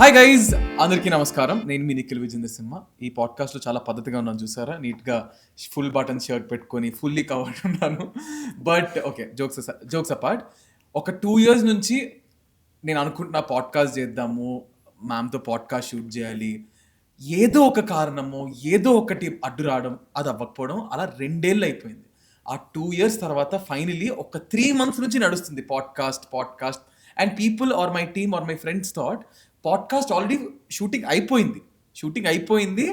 Hi guys, అందరికీ నమస్కారం. నేను మీ నిఖిల్ విజయేంద్ర సింహ. ఈ పాడ్కాస్ట్లో చాలా పద్ధతిగా ఉన్నాను చూసారా, నీట్గా ఫుల్ బటన్ షర్ట్ పెట్టుకొని ఫుల్లీ కవర్డ్ ఉన్నాను. బట్ ఓకే, జోక్స్ అపార్ట్, ఒక 2 years నుంచి నేను అనుకుంటున్నా పాడ్కాస్ట్ చేద్దాము, మ్యామ్తో పాడ్కాస్ట్ షూట్ చేయాలి. ఏదో ఒక కారణము, ఏదో ఒకటి అడ్డు రావడం, అది అవ్వకపోవడం, అలా 2 ఏళ్ళు అయిపోయింది. ఆ 2 years తర్వాత ఫైనలీ ఒక 3 months నుంచి నడుస్తుంది podcast and people are my team are my friends thought podcast already shooting అయిపోయింది,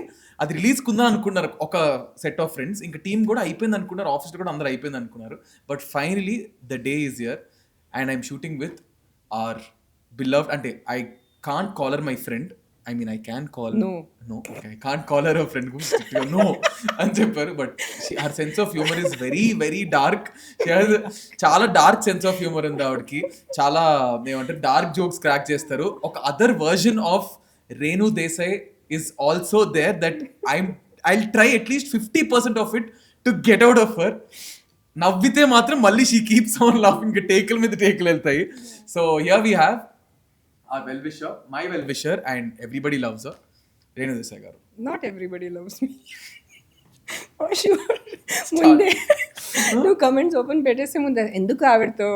అది రిలీజ్ కుందని అనుకున్నారు ఒక సెట్ ఆఫ్ ఫ్రెండ్స్. ఇంకా టీం కూడా అయిపోయింది అనుకున్నారు, ఆఫీస్లో కూడా అందరూ అయిపోయింది అనుకున్నారు. But finally the day is here and I'm shooting with our beloved, అంటే I can't call her my friend, I mean I can call I can't call her a friend no అని చెప్పారు. But her sense of humour is very very dark. చాలా dark sense of humour ఉంది ఆవిడకి. చాలా ఏమంటే dark jokes crack చేస్తారు. ఒక other version of Renu Desai is also there that I'll try at least 50% of it to get out of her. నవ్వితే మాత్రం మళ్ళీ షీ కీప్స్ ఆన్ లాఫింగ్, టేకుల మీద టేకులు వెళ్తాయి. So here we have our well-wisher, my well-wisher, and everybody loves her, Renu Desai garu. Not everybody loves me. For sure. ముందే నువ్వు comments open పెట్టేసే ముందు ఎందుకు ఆవిడతో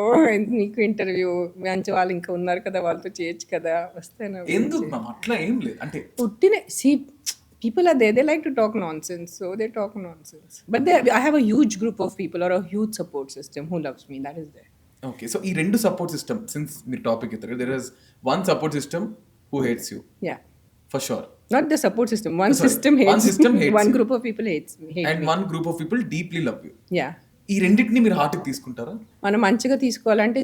నీకు ఇంటర్వ్యూ, మంచి వాళ్ళు ఇంకా ఉన్నారు కదా, వాళ్ళతో చేయొచ్చు కదా, వస్తాను. ఎందుకు మ్యామ్ అట్లా ఏం లేదు, అంటే పుట్టినే people are there, they like to talk nonsense, so they talk nonsense, but I have a huge group of people or a huge support system who loves me, that is there. Okay, so ఈ రెండు support system, since మీరు topic ఇస్తారు, there is one support system who hates you, for sure. Not the support system, one system hates me, one group of people hates me, and one group of people deeply love you. Yeah. ఈ రెండింటిని మీరు హార్ట్కి తీసుకుంటారా? మనం మంచిగా తీసుకోవాలంటే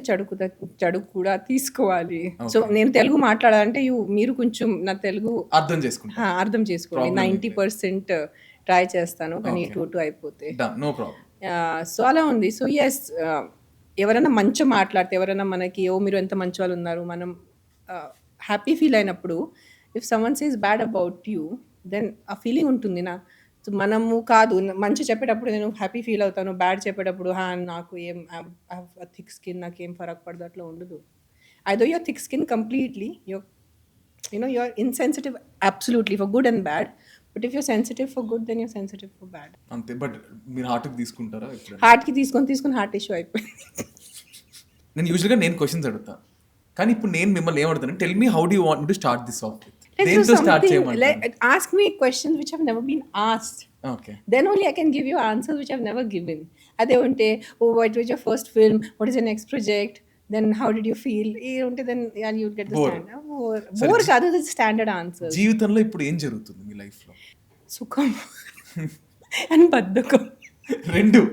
చెడు కూడా తీసుకోవాలి. సో నేను తెలుగు మాట్లాడాలంటే మీరు కొంచెం నా తెలుగు అర్థం చేసుకోండి. 90% ట్రై చేస్తాను, కానీ 2 అయిపోతే నో ప్రాబ్లం. సో అలా ఉంది. సో ఎస్, ఎవరైనా మంచిగా మాట్లాడితే, ఎవరైనా మనకి మీరు ఎంత మంచి వాళ్ళు ఉన్నారు, మనం హ్యాపీ ఫీల్ అయినప్పుడు, if someone says bad about you, then ఆ ఫీలింగ్ ఉంటుంది. మనము కాదు మంచి చెప్పేటప్పుడు నేను హ్యాపీ ఫీల్ అవుతాను, బ్యాడ్ చెప్పేటప్పుడు నాకు ఏం థిక్ స్కిన్, నాకు ఏం ఫరక్ పడదు, అట్లా ఉండదు. ఐదో your thick skin completely, your insensitive absolutely for good and bad. But if you're sensitive for good, then you're sensitive for bad. అంతే. బట్ మీరు హార్ట్కి తీసుకుంటారా? హార్ట్కి తీసుకొని హార్ట్ ఇష్యూ అయిపోయింది. నేను యూజువల్గా క్వశ్చన్స్ అడుగుతాను, కానీ ఇప్పుడు నేను మిమ్మల్ని ఏమడుతాను, tell me how do you want to start this off? Ask me questions which have never been asked. Okay. Then only I can give you answers which I've never given. Ade unte, oh, what was your first film? What is your next project? Then how did you feel? Then you'll get the standard. Bore kaadu, the standard answers. జీవితంలో ఇప్పుడు ఏం జరుగుతుంది మీ life లో? సుఖం and బద్ధకం, రెండు.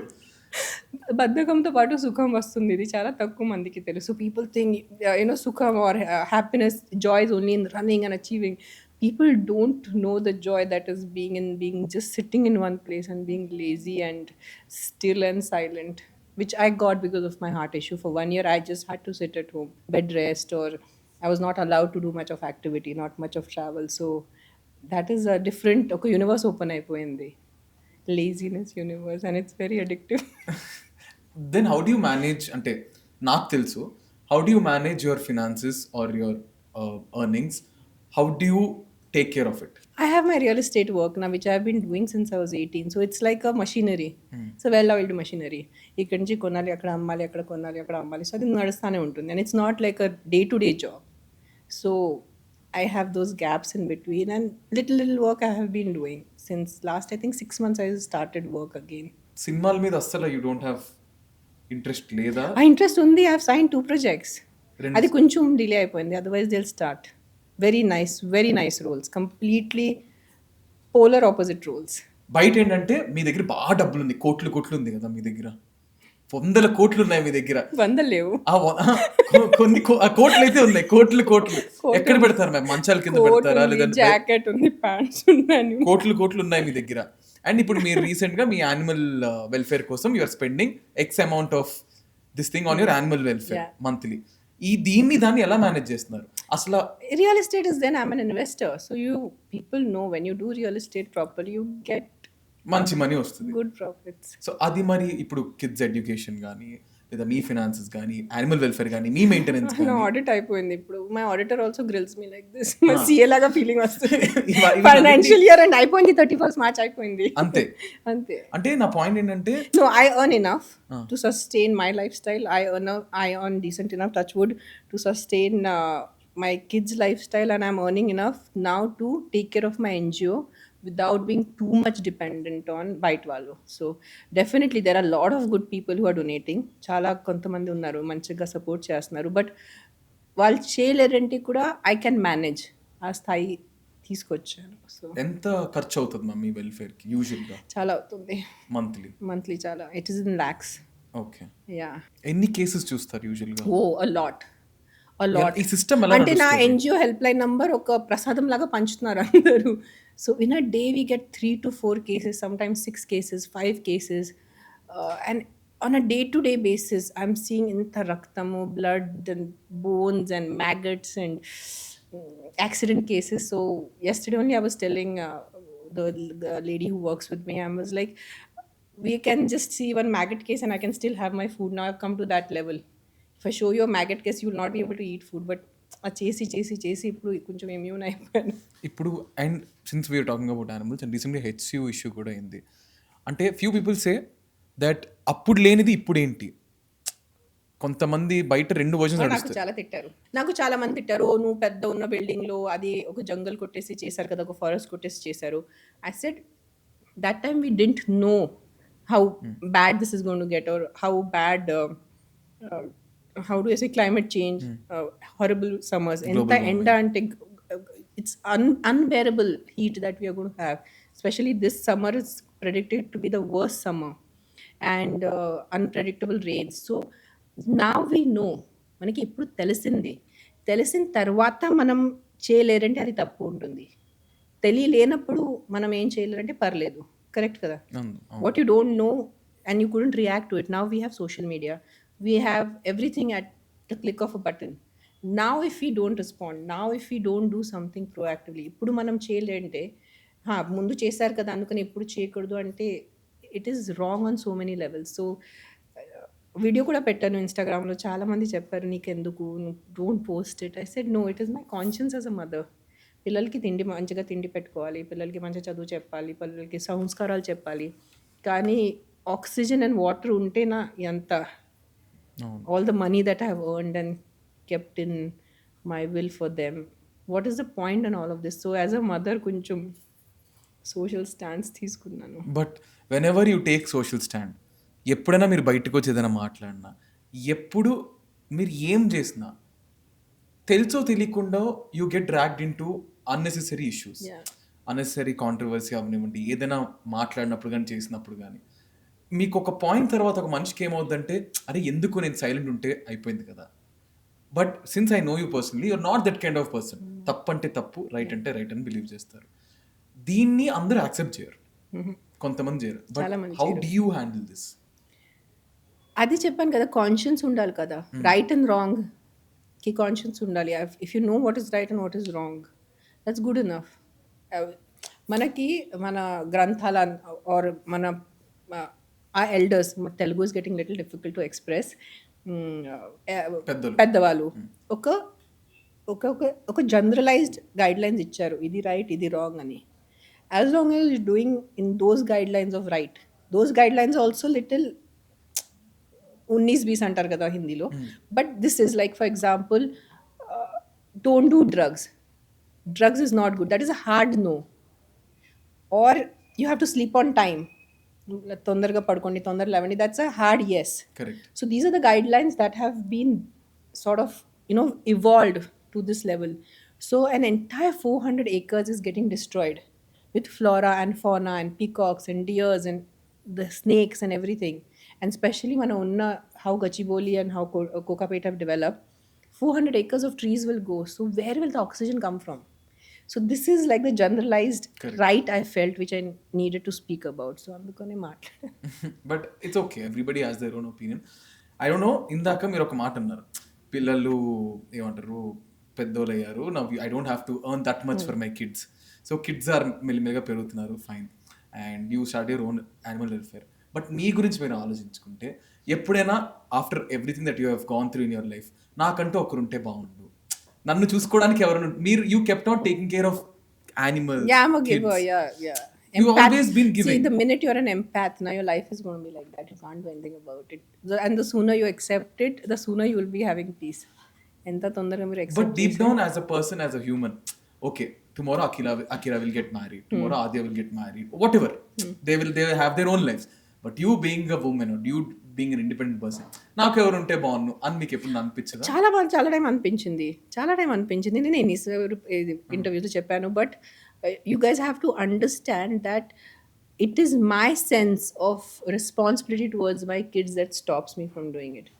బద్ధకంతో పాటు సుఖం వస్తుంది. ఇది చాలా తక్కువ మందికి తెలుసు. పీపుల్ థింక్ సుఖం or happiness, joy is only in running and achieving. People don't know the joy that is being just sitting in one place and being lazy and still and silent, which I got because of my heart issue. For 1 year I just had to sit at home, bed rest, or I was not allowed to do much of activity, not much of travel. So that is a different universe open అయిపోయింది, laziness universe, and it's very addictive. Then how do you manage, అంటే నాకు తెలుసు, how do you manage your finances or your earnings? How do you take care of it? I have my real estate work now, which I have been doing since I was 18. So it's like a machinery. It's a well-oiled machinery. ఇక్కడ నుంచి కొనాలి, అక్కడ అమ్మాలి, అక్కడ కొనాలి, అక్కడ అమ్మాలి. So అది నడుస్తూనే ఉంటుంది. And it's not like a day-to-day job. So I have those gaps in between, and little work I have been doing since last, I think 6 months I started work again. సినిమాల మీద అసలు you don't have interest లేదా? ఆ interest ఉంది. I have signed 2 projects. అది కొంచెం delay అయిపోయింది. Otherwise they'll start. Very nice roles, completely polar opposite roles. బయట ఏంటంటే మీ దగ్గర బాగా డబ్బులు ఉంది, కోట్లు ఉంది కదా మీ దగ్గర, 100 కోట్లు ఉన్నాయి మీ దగ్గర. 100 లేవు, కొన్ని కోట్లు అయితే ఉన్నాయి, కోట్లు ఎక్కడ పెడతారు మ్యామ్? మంచాల కింద పెడతారా, లేదంటే జాకెట్ ఉంది, ప్యాంట్స్ ఉన్నాయి, కోట్లు ఉన్నాయి మీ దగ్గర. అండ్ ఇప్పుడు మీరు రీసెంట్ గా మీ యానిమల్ వెల్ఫేర్ కోసం you are spending x amount of this thing on your animal welfare monthly. దాన్ని ఎలా మేనేజ్ చేస్తున్నారు అసలు? Real estate is then I'm an investor, so people know when you do real estate properly you get మంచి money వస్తుంది, good profits. So అది మరి ఇప్పుడు kids education కానీ, లేదా మీ ఫినాన్సెస్ కానీ యానిమల్ వెల్ఫేర్ కానీ మీ మెయింటెనెన్స్ నా కానీ ఆడిట్ అయిపోయింది ఇప్పుడు. My auditor also grills me like this. మా సీఏ లాగా ఫీలింగ్ వస్తుంది. ఇవి ఫైనాన్షియల్ ఇయర్ అండ్ అయిపోయింది, 31st March అయిపోయింది అంతే. అంతే. అంటే నా పాయింట్ ఏంటంటే No, I earn enough to sustain my lifestyle. I earn decent enough, touch wood, to sustain my kids' lifestyle, and I'm earning enough now to take care of my NGO without being too much dependent on bite value. So definitely there are a lot of good people who are donating. చాలా కొంతమంది ఉన్నారు మంచిగా support చేస్తున్నారు, but వాళ్ళు చేయలేరంటే కూడా I can manage, ఆ స్థాయి తీసుకొచ్చాను. సో ఎంత ఖర్చు అవుతుంది మ్యామ్ మీ వెల్ఫేర్కి యూజువల్గా చాలా అవుతుంది మంత్లీ? చాలా, it is in lakhs. Okay. Yeah. ఎన్ని కేసెస్ చూస్తారు యూజువల్గా? ఓ a lot. ఈ సిస్టమ్ ఎలా అంటే నా నడుస్తుంది? ఎన్జిఓ హెల్ప్ లైన్ నంబర్ ఒక ప్రసాదం లాగా పంచుతున్నారు అందరూ. So in a day we get 3 to 4 cases, sometimes 6 cases, 5 cases, and on a day-to-day basis I'm seeing ఇంత రక్తము, blood and bones and maggots and accident cases. So yesterday only I was telling the lady who works with me, I was like, we can just see one maggot case and I can still have my food. Now I've come to that level. If I show you a maggot case, you will not be able to eat food. But ఆ చేసి ఇప్పుడు కొంచెం immune అయిపోయాను. ఇప్పుడు and since we're talking about animals and recently HCU issue కూడా అయింది. అంటే few people say that అప్పుడు లేనిది ఇప్పుడు ఏంటి, కొంతమంది బయట 2 వర్షన్స్ నాకు నడుస్తాయి. చాలా మంది తిట్టారు, "ఓ, నువ్వు పెద్ద ఉన్న బిల్డింగ్ లో అది ఒక జంగల్ కొట్టేసి చేశారు కదా, ఒక ఫారెస్ట్ కొట్టేసి చేశారు." I said that time we didn't know how bad this is going to get, or how bad how do I say climate change, horrible summers, enta enda ante it's unbearable heat that we are going to have. Especially this summer is predicted to be the worst summer, and unpredictable rains. So now we know, మనకి ఇప్పుడు తెలిసిన తర్వాత మనం చేయలేరంటే అది తప్పు ఉంటుంది. తెలియలేనప్పుడు మనం ఏం చేయలేరంటే పర్లేదు, కరెక్ట్ కదా? What you don't know and you couldn't react to it. Now we have social media, we have everything at the click of a button. Now if you don't respond, now if you don't do something proactively, ఇప్పుడు మనం చేయలేంటే ముందు చేశారు కదా అందుకని ఇప్పుడు చేయకూడదు అంటే it is wrong on so many levels. So video కూడా పెట్టాను ఇన్స్టాగ్రామ్లో, చాలామంది చెప్పారు నీకెందుకు, don't post it. I said no, it is my conscience as a mother. పిల్లలకి మంచిగా తిండి పెట్టుకోవాలి, పిల్లలకి మంచి చదువు చెప్పాలి, పిల్లలకి సంస్కారాలు చెప్పాలి, కానీ ఆక్సిజన్ అండ్ వాటర్ ఉంటేనా ఎంత, all the money that I have earned and kept in my will for them, what is the point and all of this. So as a mother కొంచెం సోషల్ స్టాండ్స్ తీసుకున్నాను. But when ever you take social stand, ఎప్పుడైనా మీరు బయటకు వచ్చి ఏదైనా మాట్లాడినా, ఎప్పుడు మీరు ఏం చేసినా తెలుసో తెలియకుండా you get dragged in to unnecessary issues, unnecessary controversy అవనివ్వండి, ఏదైనా మాట్లాడినప్పుడు కానీ చేసినప్పుడు కానీ మీకు ఒక పాయింట్ తర్వాత ఒక మనిషికి ఏమవుద్దంటే, అరే ఎందుకు నేను సైలెంట్ ఉంటే అయిపోయింది కదా. But since I know you personally, you're not that kind of person. తప్పు అంటే తప్పు, రైట్ అంటే రైట్ అని బిలీవ్ చేస్తారు. దీన్ని అందరూ యాక్సెప్ట్ చేయరు, కొంతమంది చేయరు. But how do you handle this? అది చెప్పాను కదా, కాన్షియన్స్ ఉండాలి కదా, రైట్ అండ్ రాంగ్ కి కాన్షియన్స్ ఉండాలి. If you know what is right and what is wrong, that's good enough. మనకి మన గ్రంథాల ఆర్ మన ఆ elders, Telugu is getting little difficult to express, పెద్దవాళ్ళు ఒక ఒక ఒక జనరలైజ్డ్ గైడ్ లైన్స్ ఇచ్చారు, ఇది రైట్ ఇది రాంగ్ అని. As long as you doing in those guidelines of right, those guidelines also little 19-20 అంటారు కదా హిందీలో. But this is like for example, don't do drugs is not good, that is a hard no. Or you have to sleep on time, తొందరగా పడుకోండి, తొందరగా లేవండి, that's a hard yes. So these are the guidelines that have been sort of evolved to this level. So an entire 400 acres is getting destroyed with flora and fauna and peacocks and deers and the snakes and everything. And especially when how Gachibowli and how Kokapet have developed, 400 acres of trees will go. So where will the oxygen come from? So this is like the generalized right I felt, which I needed to speak about. So అందుకనే మాట్లాడాను. But it's okay, everybody has their own opinion. I don't no, ఇందాక మీరు ఒక మాట అన్నారు, పిల్లలు ఏమంటారు పెద్దోళ్ళు అయ్యారు, నా I don't have to earn that much for my kids. So kids are మెల్లిమెల్లిగా పెరుగుతున్నారు, fine, and you start your own animal welfare. But మీ గురించి మీరు ఆలోచించుకుంటే ఎప్పుడైనా after everything that you have gone through in your life నాకంటూ ఒకరుంటే బాగుండు, నన్ను చూసుకోవడానికి ఎవరు, మీరు you kept on taking care of animals, Yeah, I'm a giver. Kids, Yeah. you always been See, giving. the minute you're an empath, now your life is going to be like that. You can't do anything about it. And the sooner you accept it, the sooner you will be having peace. ఎంత తొందరగా మీరు But accept deep చేస్తే down, as a person, as a human, okay, tomorrow Akira will get married, tomorrow Adya will get married, whatever. They will have their own lives. But you being a woman or you being an independent person, నాకు ఎవరు ఉంటే బాగున్ను అని మీకు ఎప్పుడు అనిపించదా? చాలా time అనిపించింది నేను ఎన్ని ఇంటర్వ్యూస్లో చెప్పాను. But you guys have to understand that it is my sense of responsibility towards my kids that stops me from doing it,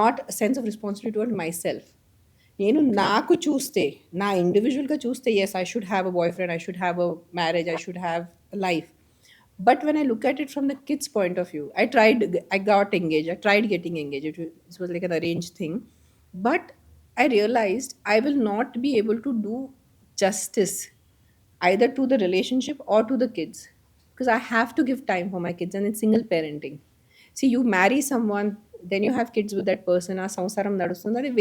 not sense of responsibility toward myself. నేను నాకు చూస్తే, నా ఇండివిజువల్గా చూస్తే, yes I should have a boyfriend, I should have a marriage, I should have a life. But when I look at it from the kids' point of view, I got engaged. I tried getting engaged. It was like an arranged thing. But I realized I will not be able to do justice either to the relationship or to the kids, because I have to give time for my kids, and it's single parenting. See, you marry someone, then you have kids with that person, ఆ సంసారం నడుస్తుంది, అది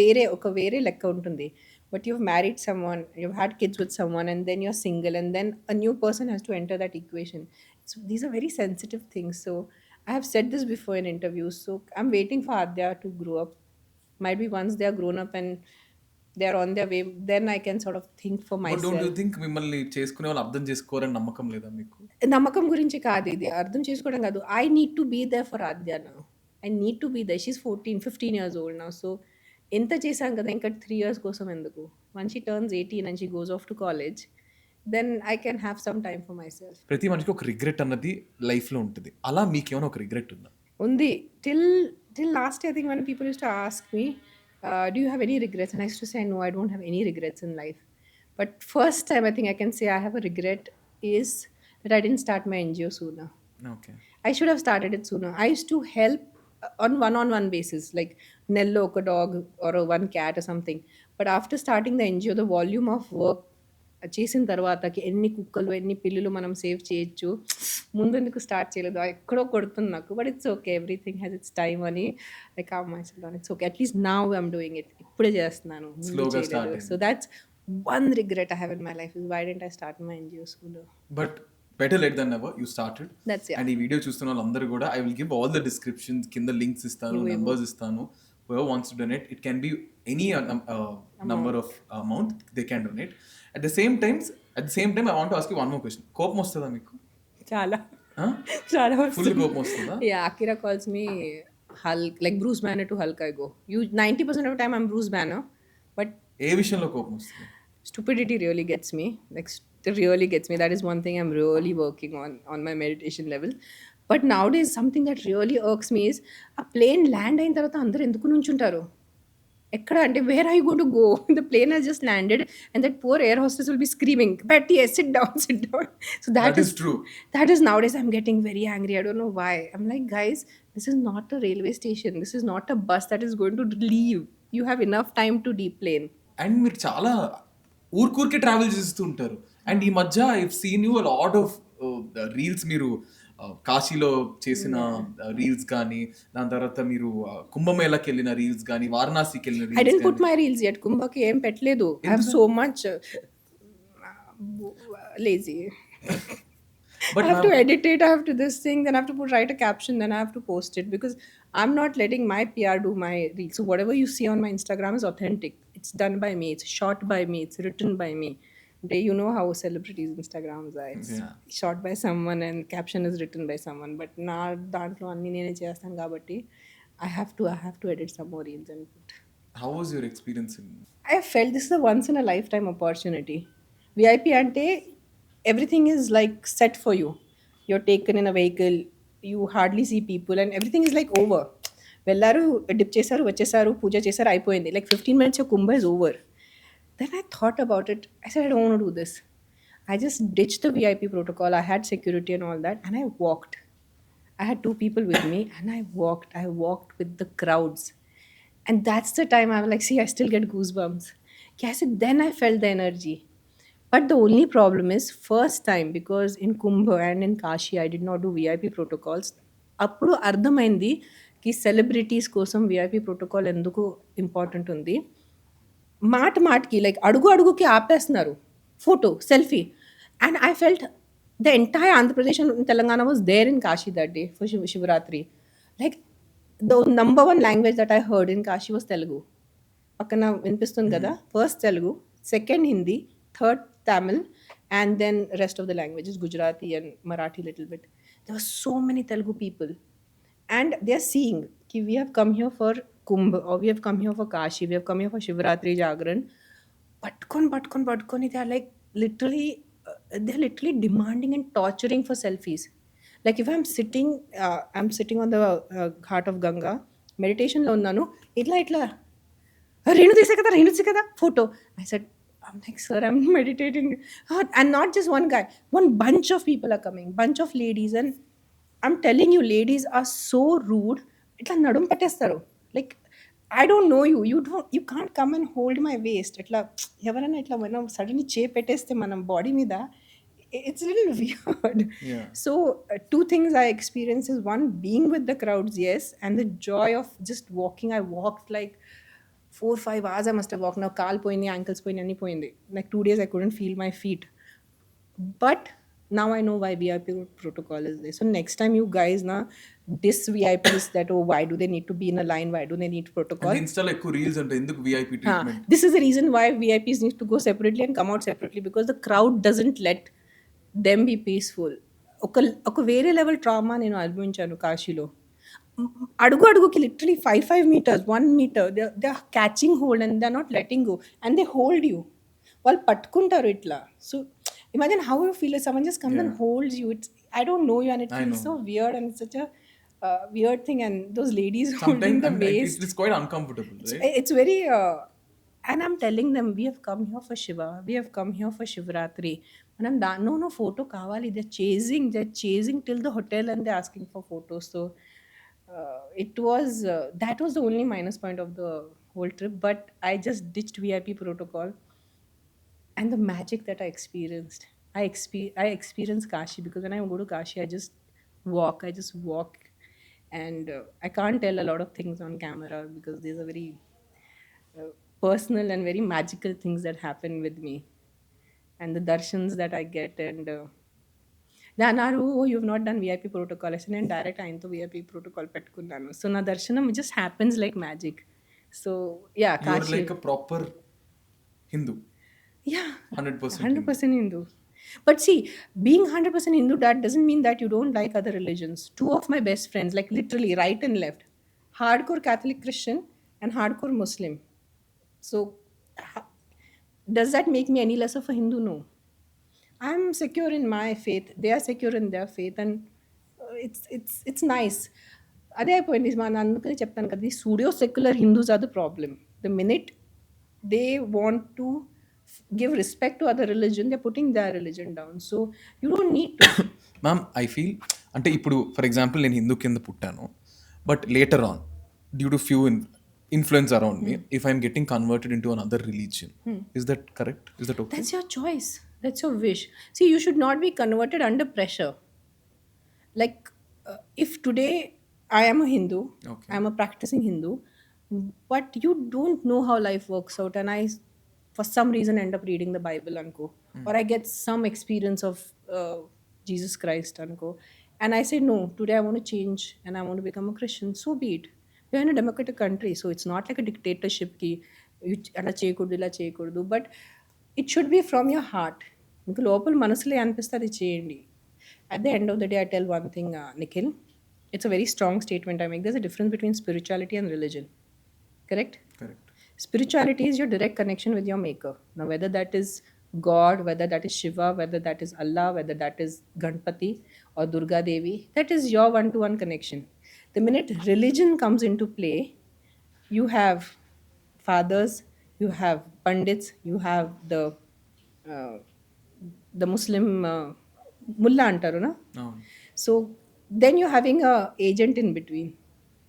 వేరే లెక్క ఉంటుంది. But you've married someone, you've had kids with someone, and then you're single, and then a new person has to enter that equation. So these are very sensitive things. So I have said this before in interviews. So I'm waiting for Adya to grow up. Might be once they are grown up and they are on their way, then I can sort of think for But don't you myself. think మిమ్మల్ని చేసుకునే వాళ్ళు అర్థం చేసుకోరని నమ్మకం లేదా మీకు? నమ్మకం గురించి కాదు ఇది, అర్థం చేసుకోవడం కాదు. I need to be there for Aadya now. I need to be there. She's 15 years old now. So ఎంత చేశాం కదా, ఇంకా 3 years కోసం ఎందుకు? When she turns 18 and she goes off to college, then I can have some time for myself. ప్రతి మనిషికి ఒక regret అన్నది లైఫ్లో ఉంటుంది. అలా మీకేమైనా ఒక రిగ్రెట్ ఉందా? ఉంది. Till last year, I think when people used to ask me, do you have any regrets? And I used to say, no, I don't have any regrets in life. But first time I think I can say I have a regret is that I didn't start my NGO sooner. Okay. I should have started it sooner. I used to help on one-on-one basis, like Nello, a dog, or a one cat or something. But after starting the NGO, the volume of work చేసిన తర్వాతకి ఎన్ని కుక్కలు ఎన్ని పిల్లులు మనం save చేయొచ్చు, ముందు ఎందుకు స్టార్ట్ చేయలేదు, ఎక్కడో కొడుతుంది నాకు. But it's okay, everything has its time అని I calm myself down. It's okay, at least now I'm doing it. ఇప్పుడే చేస్తున్నాను, Slowగా start అయింది. So that's one regret I have in my life, is why didn't I start my NGO school. But better late than never you started. That's yeah. And ఈ video చూస్తున్న వాళ్ళందరూ కూడా I will give all the descriptions, కింద links ఇస్తాను, numbers ఇస్తాను. whoever wants to donate, it can be any number of amount they can donate. At the same time I want to ask you one more question. కోపం వస్తుందా మీకు? చాలా Huh? చాలా full కోపం వస్తుందా? Yeah, Akira calls me Hulk, like Bruce Banner to Hulk I go. 90% of the time I'm Bruce Banner, but ఏ విషయంలో కోపం వస్తుంది? stupidity really gets me. Like it really gets me. That is one thing I'm really working on my meditation level. But nowadays something that really irks me is a plane land అయిన తర్వాత అందరూ ఎందుకు నుంచుంటారు? ఎక్కడ అంటే, where are you going to go? The plane has just landed and that poor air hostess will be screaming, Betty, sit down. So That is true. That is nowadays I'm getting very angry. I don't know why. I'm like, guys, this is not a railway station. This is not a bus that is going to leave. You have enough time to deplane. And మీరు చాలా ఊరికే travel చేస్తూ ఉంటారు. And ఈ మధ్య I seen you a lot of reels. మీరు కాశీలో చేసిన రీల్స్ కానీ, దాని తర్వాత మీరు కుంభమేళకి వెళ్ళిన రీల్స్ కానీ, వారణాసికి వెళ్ళిన I didn't reels put my reels yet. కుంభకి ఏం పెట్టలేదు. I have so much lazy. But I have to edit it, I have to this thing, then I have to write a caption, then I have to post it, because I'm not letting my PR do my reels. So whatever you see on my Instagram is authentic. It's done by me, it's shot by me, it's written by me. You know how celebrities Instagrams are. It's shot by someone and caption is written by someone. But na dantlo anni nene chestan kabatti I have to edit some more reels and put. How was your experience? I felt this is a once in a lifetime opportunity. VIP ante everything is like set for you. You're taken in a vehicle, you hardly see people, and everything is like over. Vellaru, dip chesaru, vachesaru, puja chesaru, అయిపోయింది. Like 15 minutes your Kumbh is over. Then I thought about it. I said, I don't want to do this. I just ditched the VIP protocol. I had security and all that, and I walked. I had 2 people with me, and I walked with the crowds. And that's the time I was like, see, I still get goosebumps. Yes, then I felt the energy. But the only problem is, first time, because in Kumbh and in Kashi, I did not do VIP protocols. అప్పుడు అర్థమైంది కి celebrities కోసం VIP protocol ఎందుకు important ఉంది. మాటకి like అడుగు అడుగుకి ఆపేస్తున్నారు photo selfie. And I felt the entire Andhra Pradesh and Telangana was there in Kashi that day for Shivaratri. Like the number one language that I heard in Kashi was Telugu. పక్కన వినిపిస్తుంది కదా, first Telugu, second Hindi, third Tamil, and then rest of the languages, Gujarati and Marathi little bit. There were so many Telugu people, and they are seeing ki we have come here for Kumbh, or we have come here for Kashi, we have come here for Shivratri Jagran. Patkon, they are like literally, they're literally demanding and torturing for selfies. Like if I'm sitting on the ghat of Ganga, meditation lo unnanu, itla Renu Desai kada, photo. I said, I'm like, sir, I'm meditating. And not just one guy, one bunch of people are coming, bunch of ladies. And I'm telling you, ladies are so rude. Itla nadum petestaru. Like, I don't know you. You can't come and hold my waist. Itla, evarana itla manam suddenly che peteste manam body mida. It's a little weird. Yeah. So, two things I experienced is one, being with the crowds, yes, and the joy of just walking. I walked like 4-5 hours I must have walked. Now kaal poyindi, ankles poyindi, anni poyindi. Like 2 days I couldn't feel my feet. But now I know why VIP protocol is there. So next time you guys diss VIPs that, oh, why do they need to be in a line? Why do they need protocol? అంటే ఇన్స్టాలో ఎక్కువ reels అంటే ఎందుకు VIP treatment? This is the reason why VIPs need to go separately and come out separately, because the crowd doesn't let them be peaceful. ఒక వేరే level trauma నేను అనుభవించాను కాశీలో. అడుగు అడుగుకి literally 5 meters, 1 meter, they are catching hold and they are not letting go, and they hold you. వాళ్ళు పట్టుకుంటారు ఇట్లా. So imagine how you feel if someone just comes and holds you. I don't know you, and it feels so weird, and it's such a weird thing. And those ladies holding the waist, it's quite uncomfortable, right? it's very and I'm telling them, we have come here for Shiva, we have come here for Shivratri. And I'm no photo kavali. They're chasing till the hotel, and they're asking for photos. So it was that was the only minus point of the whole trip. But I just ditched VIP protocol, and the magic that I experienced. I experienced Kashi, because when I go to Kashi, I just walk, and I can't tell a lot of things on camera because these are very personal and very magical things that happen with me, and the darshans that I get. And they are, oh, you've not done VIP protocol. I said, నేను direct ఆయనతో VIP protocol పెట్టుకున్నాను. So నా దర్శనం just happens like magic. So yeah, You're Kashi, like a proper Hindu. yeah, 100% 100% Hindu. But see, being 100% Hindu, that doesn't mean that you don't like other religions. Two of my best friends, like literally right and left, hardcore Catholic Christian and hardcore Muslim. So does that make me any less of a Hindu? No. I'm secure in my faith. They are secure in their faith, and it's nice. అదే అయిపోయింది. మన అందుకని చెప్తాను కదా, ఈ pseudo secular Hindus are the problem. The minute they want to give respect to other religion, they're putting their religion down. So you don't need to. Ma'am I feel అంటే ఇప్పుడు for example నేను హిందూ కింద పుట్టాను, but later on due to few influence around me, if I'm getting converted into another religion, is that correct? Is that okay? That's your choice, that's your wish. See, you should not be converted under pressure. Like if today I am a Hindu, Okay. I am a practicing Hindu, but you don't know how life works out, and I for some reason end up reading the Bible anko, or I get some experience of Jesus Christ anko, and I say, no, today I want to change and I want to become a Christian. So be it. We are in a democratic country, so it's not like a dictatorship ki ala cheyakudu ila cheyakudu, but it should be from your heart. మీకు లోపల మనసులో అనిపిస్తే అది చేయండి. At the end of the day, I tell one thing, Nikhil, it's a very strong statement I make. There's a difference between spirituality and religion. Correct? Correct. Spirituality is your direct connection with your maker. Now, whether that is God, whether that is Shiva, whether that is Allah, whether that is Ganpati or Durga Devi, that is your one-to-one connection. The minute religion comes into play, you have fathers, you have pandits, you have the Muslim mullah antaru na. అవును. So then you're having a agent in between,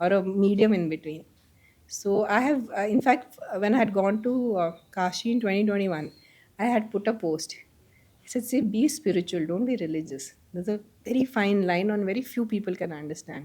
or a medium in between. So I have, in fact, when I had gone to Kashi in 2021, I had put a post. I said, say, be spiritual, don't be religious. There's a very fine line on very few people can understand.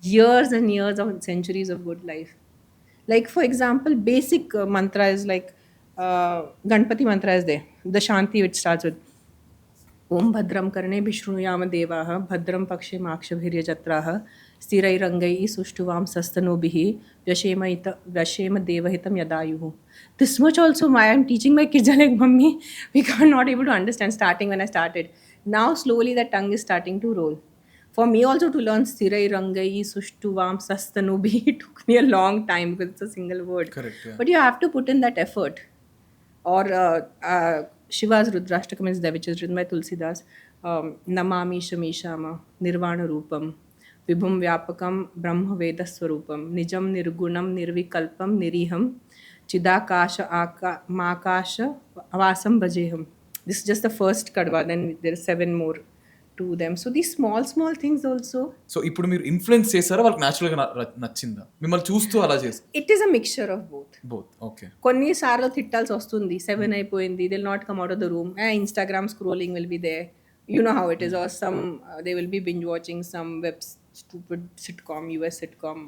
years and years of centuries of good life. Like for example, basic mantra is like Ganpati mantra is there. The Shanti, which starts with Om Bhadram Karne Bishruyaama Devaha Bhadram Pakshe Makshavairyajatraha Sthirairangai Sushtuvam Sastanobihi Vyashema Devahitam Yadayuhu. This much also I am teaching my kids are like, Mummy, we are not able to understand starting when I started. Now slowly the tongue is starting to roll. For me also to learn Sthirairangai Sushtuvam Sastanobihi took me a long time because it's a single word. Correct, yeah. But you have to put in that effort. Or Shiva's Rudrashtakam is there, which is written by Tulsidas. Namami Shamishama Nirvana Rupam Vibhum Vyapakam Brahma Veda Swarupam Nijam Nirgunam Nirvikalpam Niriham Chidakasha Makasha Avasam Bhajeham. This is just the first kadva, then there are 7 more to them. So these small things also. So ఇప్పుడు మీరు influence చేశారా వాళ్ళకి న్యాచురల్గా నచ్చిందా మిమ్మల్ని చూస్తూ అలా చేసి It is a mixture of both. Both okay కొన్నిసార్లు తిట్టాల్సి వస్తుంది 7 అయిపోయింది they'll not come out of the room Instagram scrolling will be they you know how it is or some they will be binge watching some web stupid sitcom US sitcom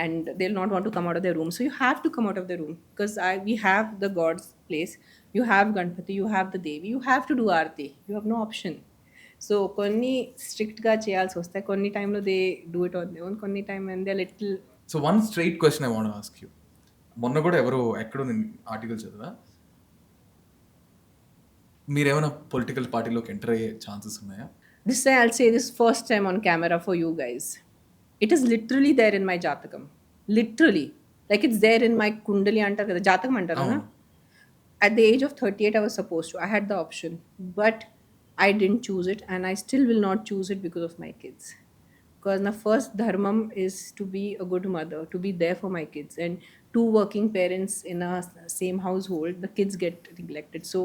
and they'll not want to come out of their room, so you have to come out of the room because we have the god's place, you have Ganpati, you have the Devi, you have to do aarti, you have no option. So కొన్ని స్ట్రిక్ట్గా చేయాల్సి వస్తాయి, కొన్ని టైంలో they do it on their own, కొన్ని time and they little. So one straight question I want ask you. మొన్న కూడా ఎవరో ఎక్కడో నేను ఆర్టికల్ చదివా, మీరేమైనా పొలిటికల్ పార్టీలోకి ఎంటర్ అయ్యే ఛాన్సెస్ ఉన్నాయా? This I'll say this first time on camera for you guys. It is literally there in my Jatakam. Literally. Like it's there in my Kundali antar kada. Jatakam antar na? At the age of 38 I was supposed to. I had the option. But I didn't choose it and I still will not choose it because of my kids. Because my first dharmam is to be a good mother, to be there for my kids. And 2 working parents in a same household, the kids get neglected. So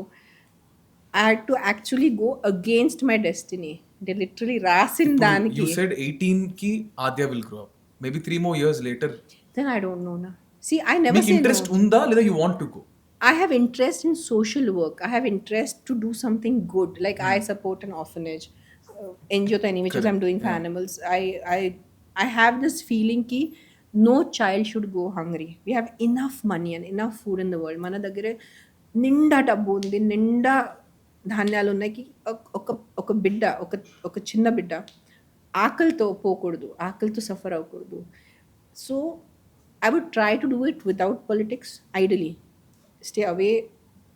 I had to actually go against my destiny. They literally rasin daniki. You said 18 ki Adya will grow up. Maybe 3 more years later. Then I don't know na. See, I never say interest no. unda leda you want to go? I have interest in social work. I have interest to do something good. Like I support an orphanage, NGO tani, which is I'm doing for animals. I have this feeling ki no child should go hungry. We have enough money and enough food in the world. Mana daggare ninda డబ్బు ఉంది, నిండా ధాన్యాలు ఉన్నాయి. ఒక బిడ్డ, ఒక చిన్న బిడ్డ ఆకలితో పోకూడదు, ఆకలితో సఫర్ అవ్వకూడదు. So I would try to do it without politics ideally. Stay away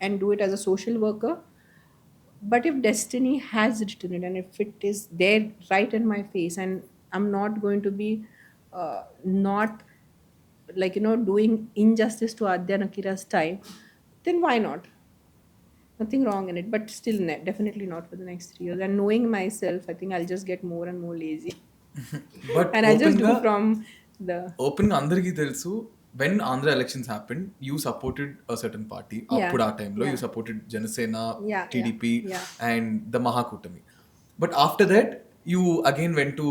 and do it as a social worker. But if destiny has written it and if it is there right in my face and I'm not going to be not like doing injustice to Adya and Akira's time, then why not? Nothing wrong in it, but still definitely not for the next 3 years. And knowing myself, I think I'll just get more and more lazy. But and I'll just do from the open andariki telusu. When Andhra elections happened, you supported a certain party. Appudu aa time lo you supported Janasena, TDP and the Mahakutami. But after that, you again went to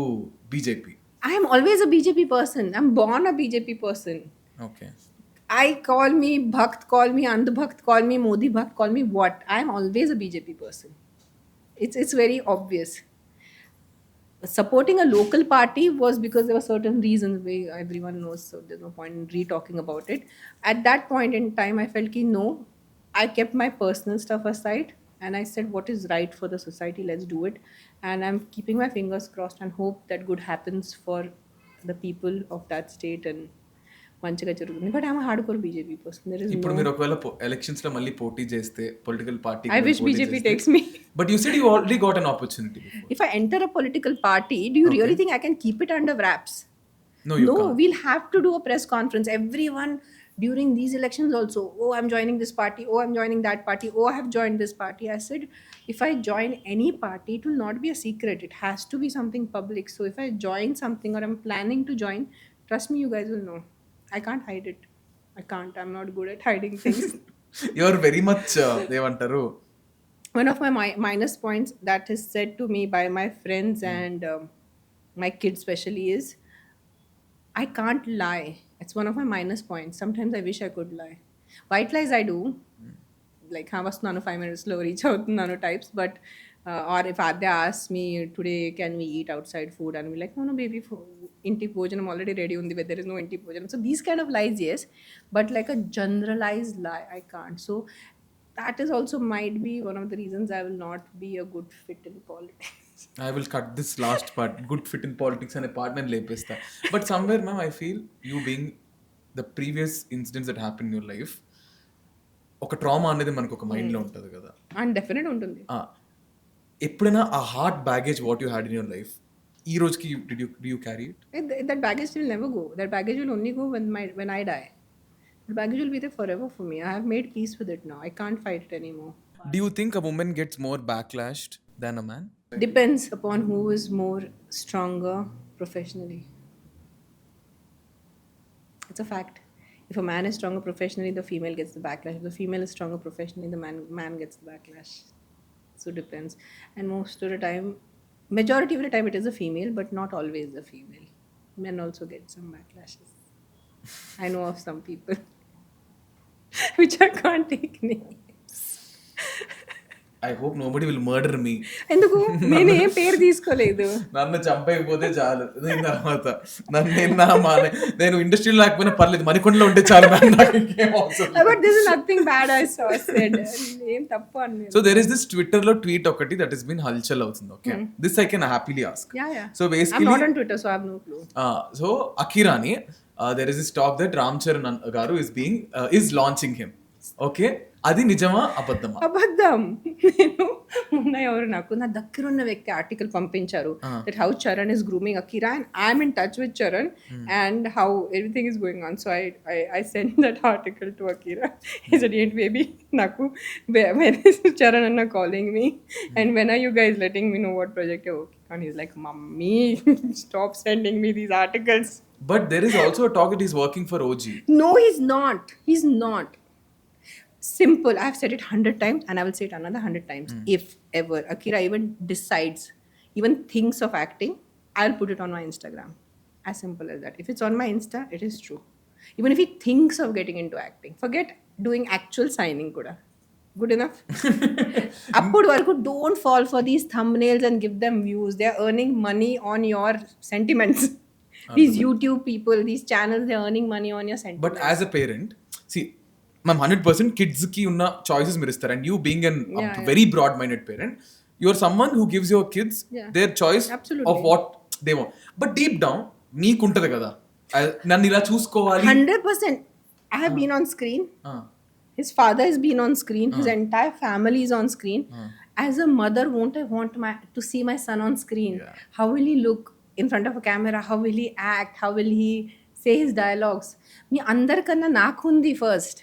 BJP. I am always a BJP person. I'm born a BJP person. Okay. Call me Bhakt, call me Andhbhakt, call me Modi Bhakt, call me what. I'm always a BJP person. It's very obvious. Supporting a local party was because there were certain reasons everyone knows, so there's no point in re-talking about it. At that point in time, I felt ki no, I kept my personal stuff aside and I said what is right for the society, let's do it. And I'm keeping my fingers crossed and hope that good happens for the people of that state and మంచిగా జరుగుతుంది. But I'm hardcore BJP person. There is ఇప్పుడు మీరు ఒకవేళ elections లో మళ్ళీ పోటీ చేస్తే political party, I wish BJP takes me. But you said you already got an opportunity before. If I enter a political party, do you really think I can keep it under wraps? No, you can't. We'll have to do a press conference. Everyone during these elections also, oh, I'm joining this party, oh, I'm joining that party, oh, I have joined this party. I said, if I join any party, it will not be a secret. It has to be something public. So if I join something or I'm planning to join, trust me, you guys will know. I can't hide it. I can't. I'm not good at hiding things. You're very much, ఏమంటారు, one of my minus points that is said to me by my friends and my kids especially is I can't lie. It's one of my minus points. Sometimes I wish I could lie. White lies I do. Like, వస్తున్నాను 5 minutes లో reach అవుతున్నాను types. But Or if they ask me today, can we eat outside food? And we're like, no, no, baby, inti bhojanam already ready on the way. There is no inti bhojanam. So these kind of lies, yes, but like a generalized lie, I can't. So that is also might be one of the reasons I will not be a good fit in politics. I will cut this last part, good fit in politics and a part and lepesta. But somewhere, ma'am, I feel you being the previous incidents that happened in your life, ఒక trauma అనేది మనకు ఒక మైండ్లో ఉంటుంది కదా. And definite ఉంటుంది. ఎప్పుడైనా ఆ heart baggage what you had in your life ఈ రోజుకి do you carry it? That baggage will never go. That baggage will only go when I die. The baggage will be there forever for me. I have made peace with it now. I can't fight it anymore. Do you think a woman gets more backlashed than a man? Depends upon who is more stronger professionally. It's a fact. If a man is stronger professionally, the female gets the backlash. If the female is stronger professionally, the man gets the backlash. So it depends. And most of the time, majority of the time, it is a female, but not always a female. Men also get some backlashes. I know of some people, which I can't take names. I hope nobody will murder me. ఎందుకు నేను ఏం పేరు తీసుకోలేదు. నన్ను చంపైపోతే చాలు. దీని తర్వాత నేను ఇండస్ట్రీలో లేకపోయినా పర్లేదు, మణికొండలో ఉంటే చాలు. But this is nothing bad I saw said. ఏం తప్పు అని. So there is this Twitter లో ట్వీట్ ఒకటి that has been హల్చల్ అవుతుంది. Okay, this I can happily ask. Yeah. So basically, I'm not on Twitter, so I have no clue. So Akira ni there is this talk that Ram Charan garu is launching him. Okay, అది నిజమా అబద్ధమా? అబద్ధం. నేను మొన్న ఎవరు నాకు నా దగ్గర ఉన్న వ్యక్తి ఆర్టికల్ పంపించారు that how Charan is grooming Akira and I'm in touch with Charan and how everything is going on. So I send that article to Akira. He said ఏంటి బేబీ, నాకు వెన్ ఇస్ చరణ్ అన్న calling me and when are you guys letting me know what project you're working on? He is like mummy stop sending me these articles. But there is also a talk that he's working for OG. No, he's not. Simple. I've said it 100 times and I will say it another 100 times. If ever Akira even decides, even thinks of acting, I'll put it on my Instagram. As simple as that. If it's on my Insta, it is true. Even if he thinks of getting into acting, forget doing actual signing kuda. Good enough? Appudu varaku don't fall for these thumbnails and give them views. They are earning money on your sentiments. These YouTube people, these channels, they're earning money on your sentiments. But as a parent, see, ma'am, 100% kids ki unna choices meer istar, and you being a very broad minded parent, you are someone who gives your kids their choice of what they want. But deep down meeku untadi kada, nannu ila chusukovali. 100%. I have been on screen. His father has been on screen. His entire family is on screen. As a mother, won't I want to see my son on screen? How will he look in front of a camera? How will he act? How will he say his dialogues? Me andar kanna naakundi first.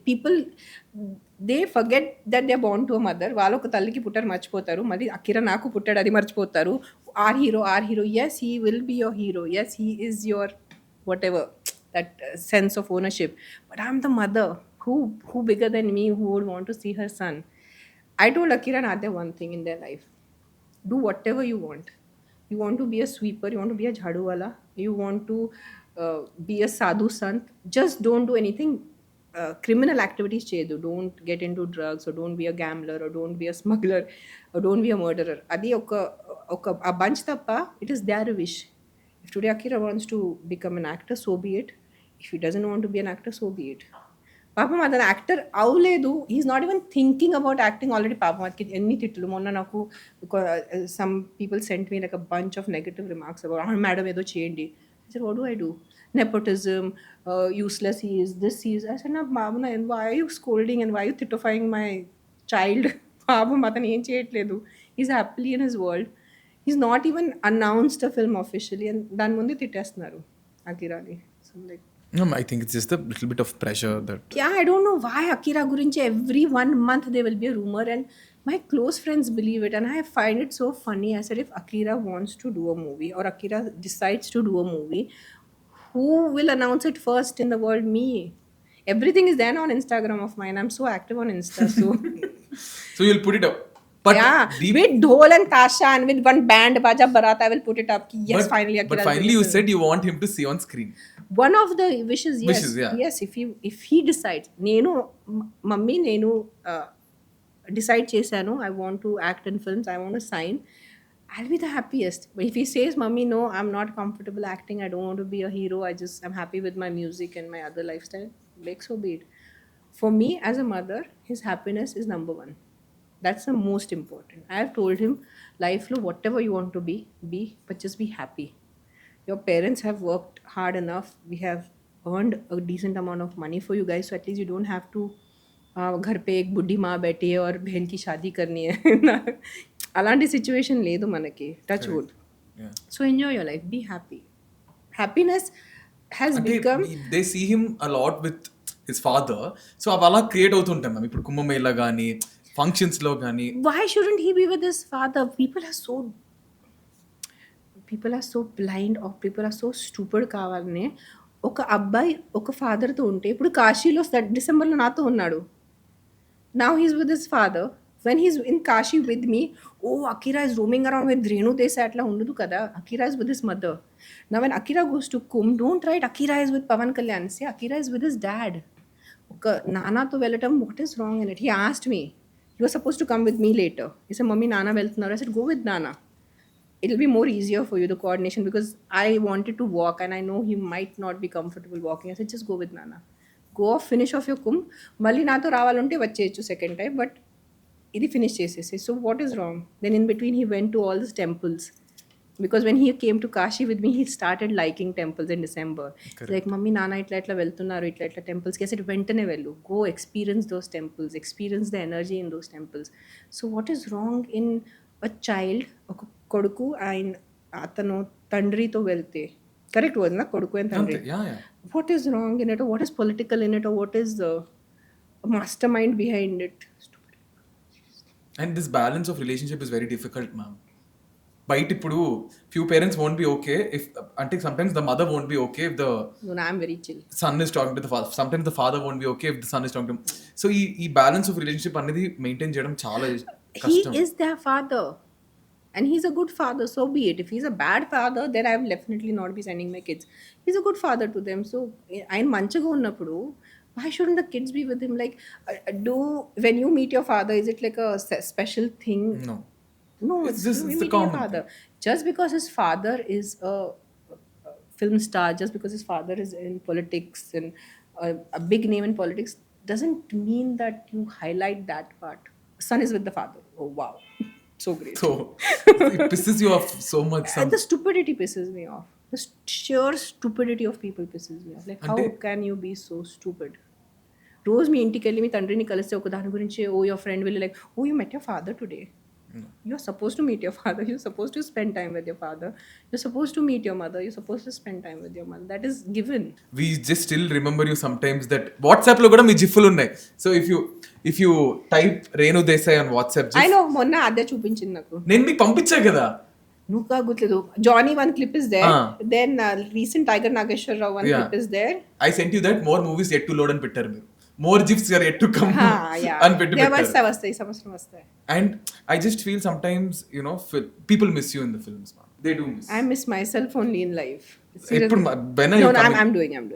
People, they forget that they are born to a mother. వాళ్ళు ఒక తల్లికి పుట్టారు మర్చిపోతారు. మళ్ళీ Akira నాకు పుట్టాడు అది మర్చిపోతారు. Our hero, yes he will be your hero, yes he is your whatever, that sense of ownership. But I'm the mother. Who bigger than me who would want to see her son? I told Akira and Adya one thing in their life: do whatever you want. You want to be a sweeper, you want to be a jhadu wala, you want to be a sadhu sant, just don't do anything criminal activities chedu. Don't get into drugs, or don't be a gambler, or don't be a smuggler, or don't be a murderer. Adi oka a bunch tappa, it is their wish. If today Akira wants to become an actor, so be it. If he doesn't want to be an actor, so be it. పాపం అతను actor అవలేదు. Is not even thinking about acting already. పాపం అతనికి ఎన్ని తిట్లు. మొన్న నాకు some people sent me like a bunch of negative remarks about madam ఏదో చేయండి. I said, what do I do? Nepotism, useless he is, this he is. I said, Mama, why are you scolding and why are you titifying my child? పాపం అతను ఏం చేయట్లేదు. He's happily in his world. He's not even announced a film officially and దాని ముందే తిట్టేస్తున్నారు అకిరాని. So like, I think it's just a little bit of pressure that... Yeah, I don't know why Akira gurinchi every 1 month there will be a rumor and my close friends believe it and I find it so funny. I said, if Akira wants to do a movie or Akira decides to do a movie, who will announce it first in the world? Me. Everything is there on Instagram of mine. I'm so active on Insta. So you'll put it up. But with dhol and tasha and with one band baja barat, I will put it up. Yes, finally Akira. But finally you said you want him to see on screen. One of the wishes, yes. Yes, if he decides, nenu mummy nenu decide చేశాను, I want to act in films, I want to sign, I'll be the happiest. But if he says, Mummy, no, I'm not comfortable acting, I don't want to be a hero, I'm happy with my music and my other lifestyle, like so be it. For me, as a mother, his happiness is number one. That's the most important. I have told him, life, lo, whatever you want to be, but just be happy. Your parents have worked hard enough. We have earned a decent amount of money for you guys, so at least you don't have to घर पे एक बुढ़ी माँ बैठी है और बहन की शादी करनी है. అలాంటి సిచ్యువేషన్ లేదు మనకి, touch wood. So enjoy your life, be happy. Happiness has become, they see him a lot with his father, so అవి అలా క్రియేట్ అవుతుంటాయి మ్యామ్. ఇప్పుడు కుంభమేళా కానీ ఫంక్షన్స్ లో కానీ, why shouldn't he be with his father? People are so blind or people are so stupid. కావాలనే ఒక అబ్బాయి ఒక ఫాదర్తో ఉంటే, ఇప్పుడు కాశీలో డిసెంబర్లో నాతో ఉన్నాడు. Now he's with his father. When he's in Kashi with me, oh, Akira is roaming around with Renu Desai, atla undadu kada. Akira is with his mother. Now when Akira goes to Kumbh, don't write Akira is with Pawan Kalyan. Say Akira is with his dad. Okay, Nana to velatam, what is wrong in it? He asked me. He was supposed to come with me later. He said, Mummy, Nana veltunnaru. I said, go with Nana. It'll be more easier for you, the coordination, because I wanted to walk and I know he might not be comfortable walking. I said, just go with Nana. Go off, finish off your Kumbh. Mali nato ravalunte vachechu second time, but ఇది finish చేసేసి. So what is wrong? Then in between he went to all this temples, because when he came to Kashi with me, he started liking temples in December. Like mummy నాన్న ఇట్లా వెళ్తున్నారు, ఇట్లా టెంపుల్స్కి. అసలు వెంటనే వెళ్ళు, go experience those temples, experience the energy in those temples. So what is wrong in a child? ఒక కొడుకు అతను తండ్రితో వెళ్తే, కరెక్ట్ వర్డ్ నా, కొడుకు అండ్ తండ్రి. What is wrong in it? What is political in it? What is the master mind behind it? And this balance of relationship is very difficult, ma'am. Bite ఇప్పుడు few parents won't be okay if, అంటే sometimes the mother won't be okay if the I'm very chill. son is talking to the father. Sometimes the father won't be okay if the son is talking to him. So ఈ balance of relationship అనేది maintain చేయడం చాలా కష్టం. He is their father and he's a good father, so be it. If he's a bad father, then I will definitely not be sending my kids. He's a good father to them. So ఆయన మంచిగా ఉన్నప్పుడు why shouldn't the kids be with him? Like, when you meet your father, is it like a special thing? No, it's just the common father. Just because his father is a film star, just because his father is in politics and a big name in politics, doesn't mean that you highlight that part. Son is with the father. Oh wow, so great. So it pisses you off so much. The stupidity pisses me off. The sheer stupidity of people pisses me off. Like, how can you be so stupid? రోజు మీ ఇంటికి వెళ్ళి మీ తండ్రిని కలిస్తే ఒక దాని గురించి, oh your friend will like, oh you met your father today. You're supposed to meet your father. You're supposed to spend time with your father. You're supposed to meet your mother. You're supposed to spend time with your mother. That is given. We just still remember you sometimes that WhatsApp lo kuda మీ జిఫ్లు ఉన్నాయి. So if you type Renu Desai on WhatsApp, I know, మొన్న అదే చూపించింది నాకు. నేను మీకు పంపించా కదా. నువ్వు కాగుట్లేదు. Johnny one clip is there. Then recent Tiger Nageshwar Rao one clip is there. I sent you that more movies yet to load అని పెట్టారు మీరు. More GIFs are yet to come. అని పెట్టి పెట్టారు. వస్తాయి, సంవత్సరం వస్తాయి. And I just feel sometimes, you know, people miss you in the films, man. They do miss. I miss myself only in life. No, I'm doing. I'm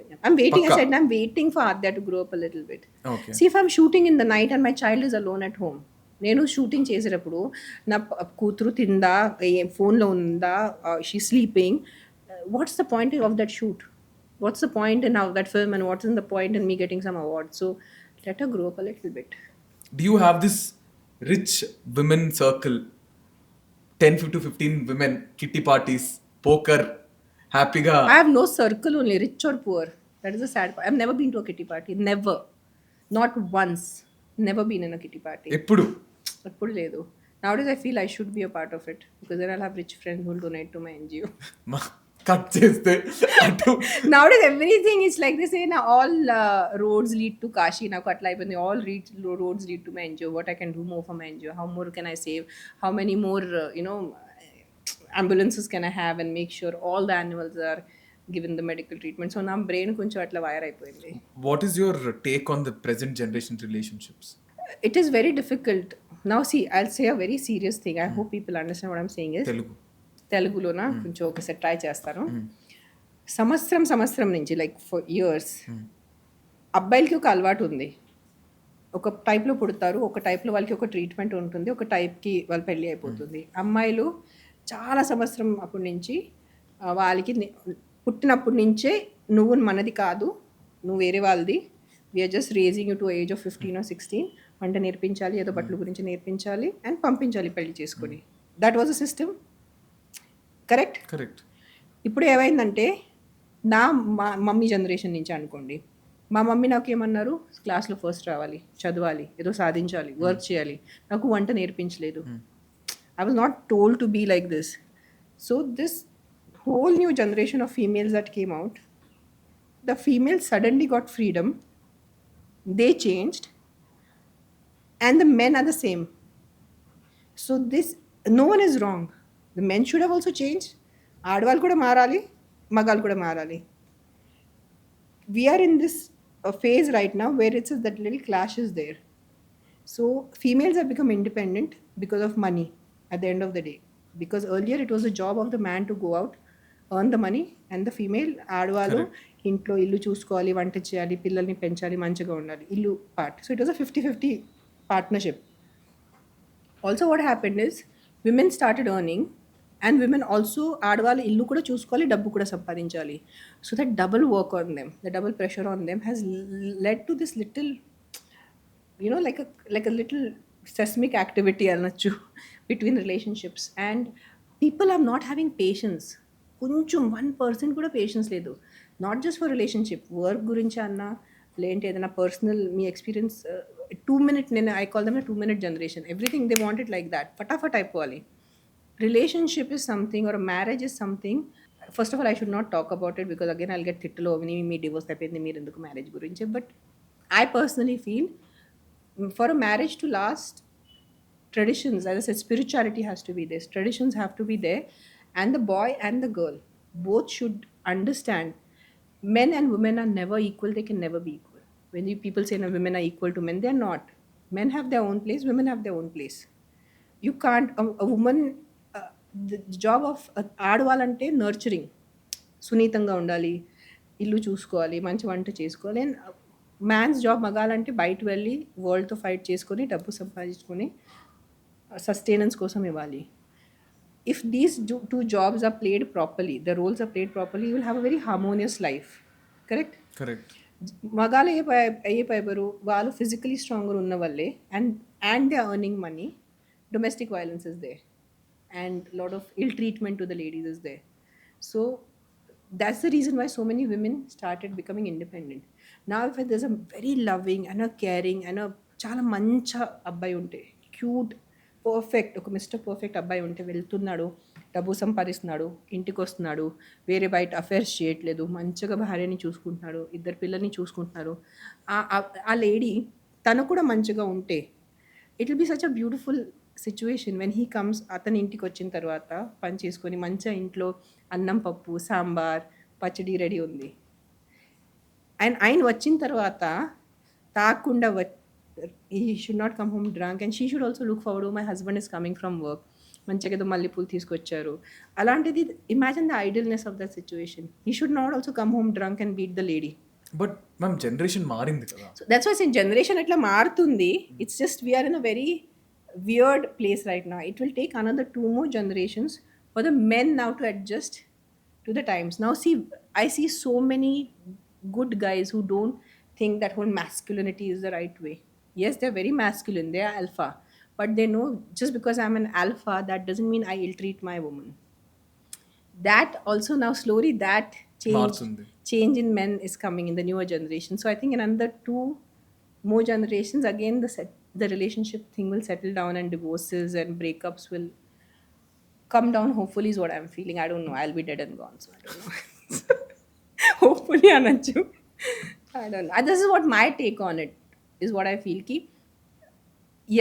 waiting. Pakka. I said I'm waiting for Adya to grow up a little bit. Okay. See, if I'm shooting in the night and my child is alone at home, నేను shooting చేసేటప్పుడు నా కూతురు తిందా, ఫోన్లో ఉందా, she sleeping, what's the point of that shoot? What's the point in that film, and what's in the point in me getting some award? So let her grow up a little bit. Do you have this rich women circle, 10 to 15 women, kitty parties, poker, happy ga? I have no circle, only rich or poor. That is the sad part. I've never been to a kitty party. Never. Not once. Never been in a kitty party. Eppudu ledu. Nowadays I feel I should be a part of it, because then I'll have rich friends who will donate to my NGO. Cut చేస్తే nowadays everything is like they say, now all roads lead to Kashi. Now atla అయిపోయింది, all roads lead to my NGO. What I can do more for my NGO? How more can I save? How many more ambulances can I have and make sure all the animals are given the medical treatment? So నా brain కొంచెం అట్లా wire అయిపోయింది. What is your take on the present generation relationships? It is very difficult. Now see, I'll say a very serious thing. I hope people understand what I'm saying is, తెలుగులోనా కొంచెం ఒకసారి try చేస్తాను. సంవత్సరం నుంచి, like for years, అబ్బాయిలకి ఒక అలవాటు ఉంది, ఒక టైప్లో పుడతారు, ఒక టైప్లో వాళ్ళకి ఒక ట్రీట్మెంట్ ఉంటుంది, ఒక టైప్కి వాళ్ళ పెళ్ళి అయిపోతుంది. అమ్మాయిలు చాలా సంవత్సరం అప్పటి నుంచి వాళ్ళకి పుట్టినప్పటి నుంచే నువ్వు మనది కాదు, నువ్వు వేరే వాళ్ళది, we're just raising you to age of 15 or 16, వంట నేర్పించాలి, ఏదో బట్టల గురించి నేర్పించాలి అండ్ పంపించాలి పెళ్లి చేసుకొని. That was a system. Correct. Correct. ఇప్పుడు ఏమైందంటే మా మమ్మీ జనరేషన్ నుంచి అనుకోండి, మా మమ్మీ నాకు ఏమన్నారు, క్లాస్లో ఫస్ట్ రావాలి, చదవాలి, ఏదో సాధించాలి, వర్క్ చేయాలి, నాకు వంట నేర్పించలేదు. I was not told to be like this. So this whole new generation of females that came out, the females suddenly got freedom, they changed, and the men are the same. So this, no one is wrong, the men should have also changed. Aadvalu kuda maarali, magalu kuda maarali. We are in this phase right now where it's that little clash is there. So females have become independent because of money at the end of the day, because earlier it was the job of the man to go out, earn the money, and the female ఆడవాళ్ళు ఇంట్లో ఇల్లు చూసుకోవాలి, వంట చేయాలి, పిల్లల్ని పెంచాలి, మంచిగా ఉండాలి, ఇల్లు part. So it was a 50-50 partnership. Also what happened is women started earning, and women also ఆడవాళ్ళు ఇల్లు కూడా చూసుకోవాలి, డబ్బు కూడా సంపాదించాలి. So that double work on them, the double pressure on them has led to this little, you know, like a little seismic activity అనొచ్చు between relationships, and people are not having patience. కొంచెం 1% కూడా patience లేదు. Not just for relationship, work గురించి అన్నా, లేదంటే ఏదైనా personal మీ experience 2 minute, నేను I call them 2 minute generation. Everything they want it like that, ఫటాఫట్ అయిపోవాలి. Relationship is something, or marriage is something. First of all I should not talk about it, because again I'll get తిట్టులో, మీ divorce అయిపోయింది, మీరు ఎందుకు marriage గురించి. But I personally feel for a marriage to last, traditions, as I said, spirituality has to be there, traditions have to be there, and the boy and the girl both should understand men and women are never equal, they can never be equal. When you people say no, women are equal to men, they are not. Men have their own place, women have their own place. You can't, a woman, the job of ఆడవాళ్ళంటే nurturing, సునీతంగా ఉండాలి, ఇల్లు చూసుకోవాలి, మంచి వంట చేసుకోవాలి. And man's job మగాలంటే బయట వెళ్ళి వరల్డ్తో fight చేసుకొని డబ్బు సంపాదించుకొని సస్టైనెన్స్ కోసం ఇవ్వాలి. If these two jobs are played properly, the roles are played properly, you will have a very harmonious life. Correct? Correct. మగాలు అయిపోయారు, వాళ్ళు ఫిజికలీ స్ట్రాంగర్ ఉన్న వాళ్ళే, and they are earning money, domestic violence is there, and lot of ill treatment to the ladies is there. So that's the reason why so many women started becoming independent. Now if there's a very loving and a caring and a చాలా మంచి అబ్బాయి ఉంటే, cute, perfect, ఒక mister perfect అబ్బాయి ఉంటే, వెళ్తున్నాడు, డబ్బు సంపాదిస్తున్నాడు, ఇంటికి వస్తున్నాడు, వేరే బయట అఫైర్స్ చేయట్లేదు, మంచిగా భార్యని చూసుకుంటున్నాడు, ఇద్దరు పిల్లల్ని చూసుకుంటున్నారు, ఆ లేడీ తను కూడా మంచిగా ఉంటే, it will be such a beautiful situation when he comes. అతని ఇంటికి వచ్చిన తర్వాత పని చేసుకొని మంచిగా ఇంట్లో అన్నం, పప్పు, సాంబార్, పచ్చడి రెడీ ఉంది. అండ్ ఆయన వచ్చిన తర్వాత తాకుండా he should not come home drunk, and she should also look forward, my husband is coming from work, మంచిగా ఏదో మల్లెపూలు తీసుకొచ్చారు. అలాంటిది imagine the idealness of that situation. he should not also come home drunk and beat the lady. But ma'am generation మారింది కదా. So that's why generation అట్లా మారుతుంది. It's just we're in a very weird place right now. It will take another 2 more generations for the men now to adjust to the times. Now see, I see so many good guys who don't think that whole masculinity is the right way. Yes, they're very masculine, they are alpha, but they know just because I'm an alpha, that doesn't mean I ill treat my woman. That also now slowly that change in men is coming in the newer generation. So I think in another 2 more generations, again the relationship thing will settle down, and divorces and breakups will come down, hopefully, is what I'm feeling. I don't know, I'll be dead and gone, so I don't know. Hopefully anachu, I don't know. This is what my take on it is, what I feel ki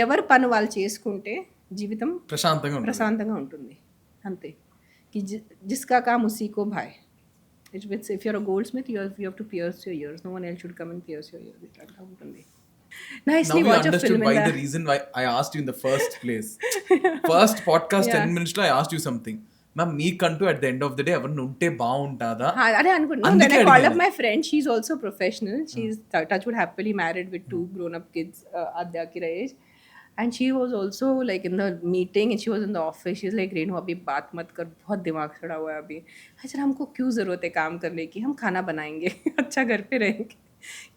ఎవరి పని వాళ్ళు చేసుకుంటే జీవితం ప్రశాంతంగా ఉంటుంది అంతే. కి జిస్కా కామ్ ఉసీ కో భాయ్. If you're a goldsmith, you have to pierce your ears, no one else should come and pierce your ears. ఇట్లా ఉంటుంది. Nicely Now watch you a film understood why in the reason why I asked you in the first place. First podcast 10 minutes I asked you something. Ma'am మీకంటూ at the end of the day ఎవరిని ఉంటే బాగుంటుందా అదే అనుకుంటున్నాను. Then అందుకే I called up అడిగాను. my friend. She's also professional. She's touchwood happily married with 2 grown-up kids at the Akira age. And she was also like in the meeting and she was in the office. She's like, Renu अभी बात मत कर, बहुत दिमाग खड़ा हुआ है अभी. I said, हमको क्यों ज़रूरत है काम करने की, हम खाना बनाएंगे अच्छा घर पे रहेंगे,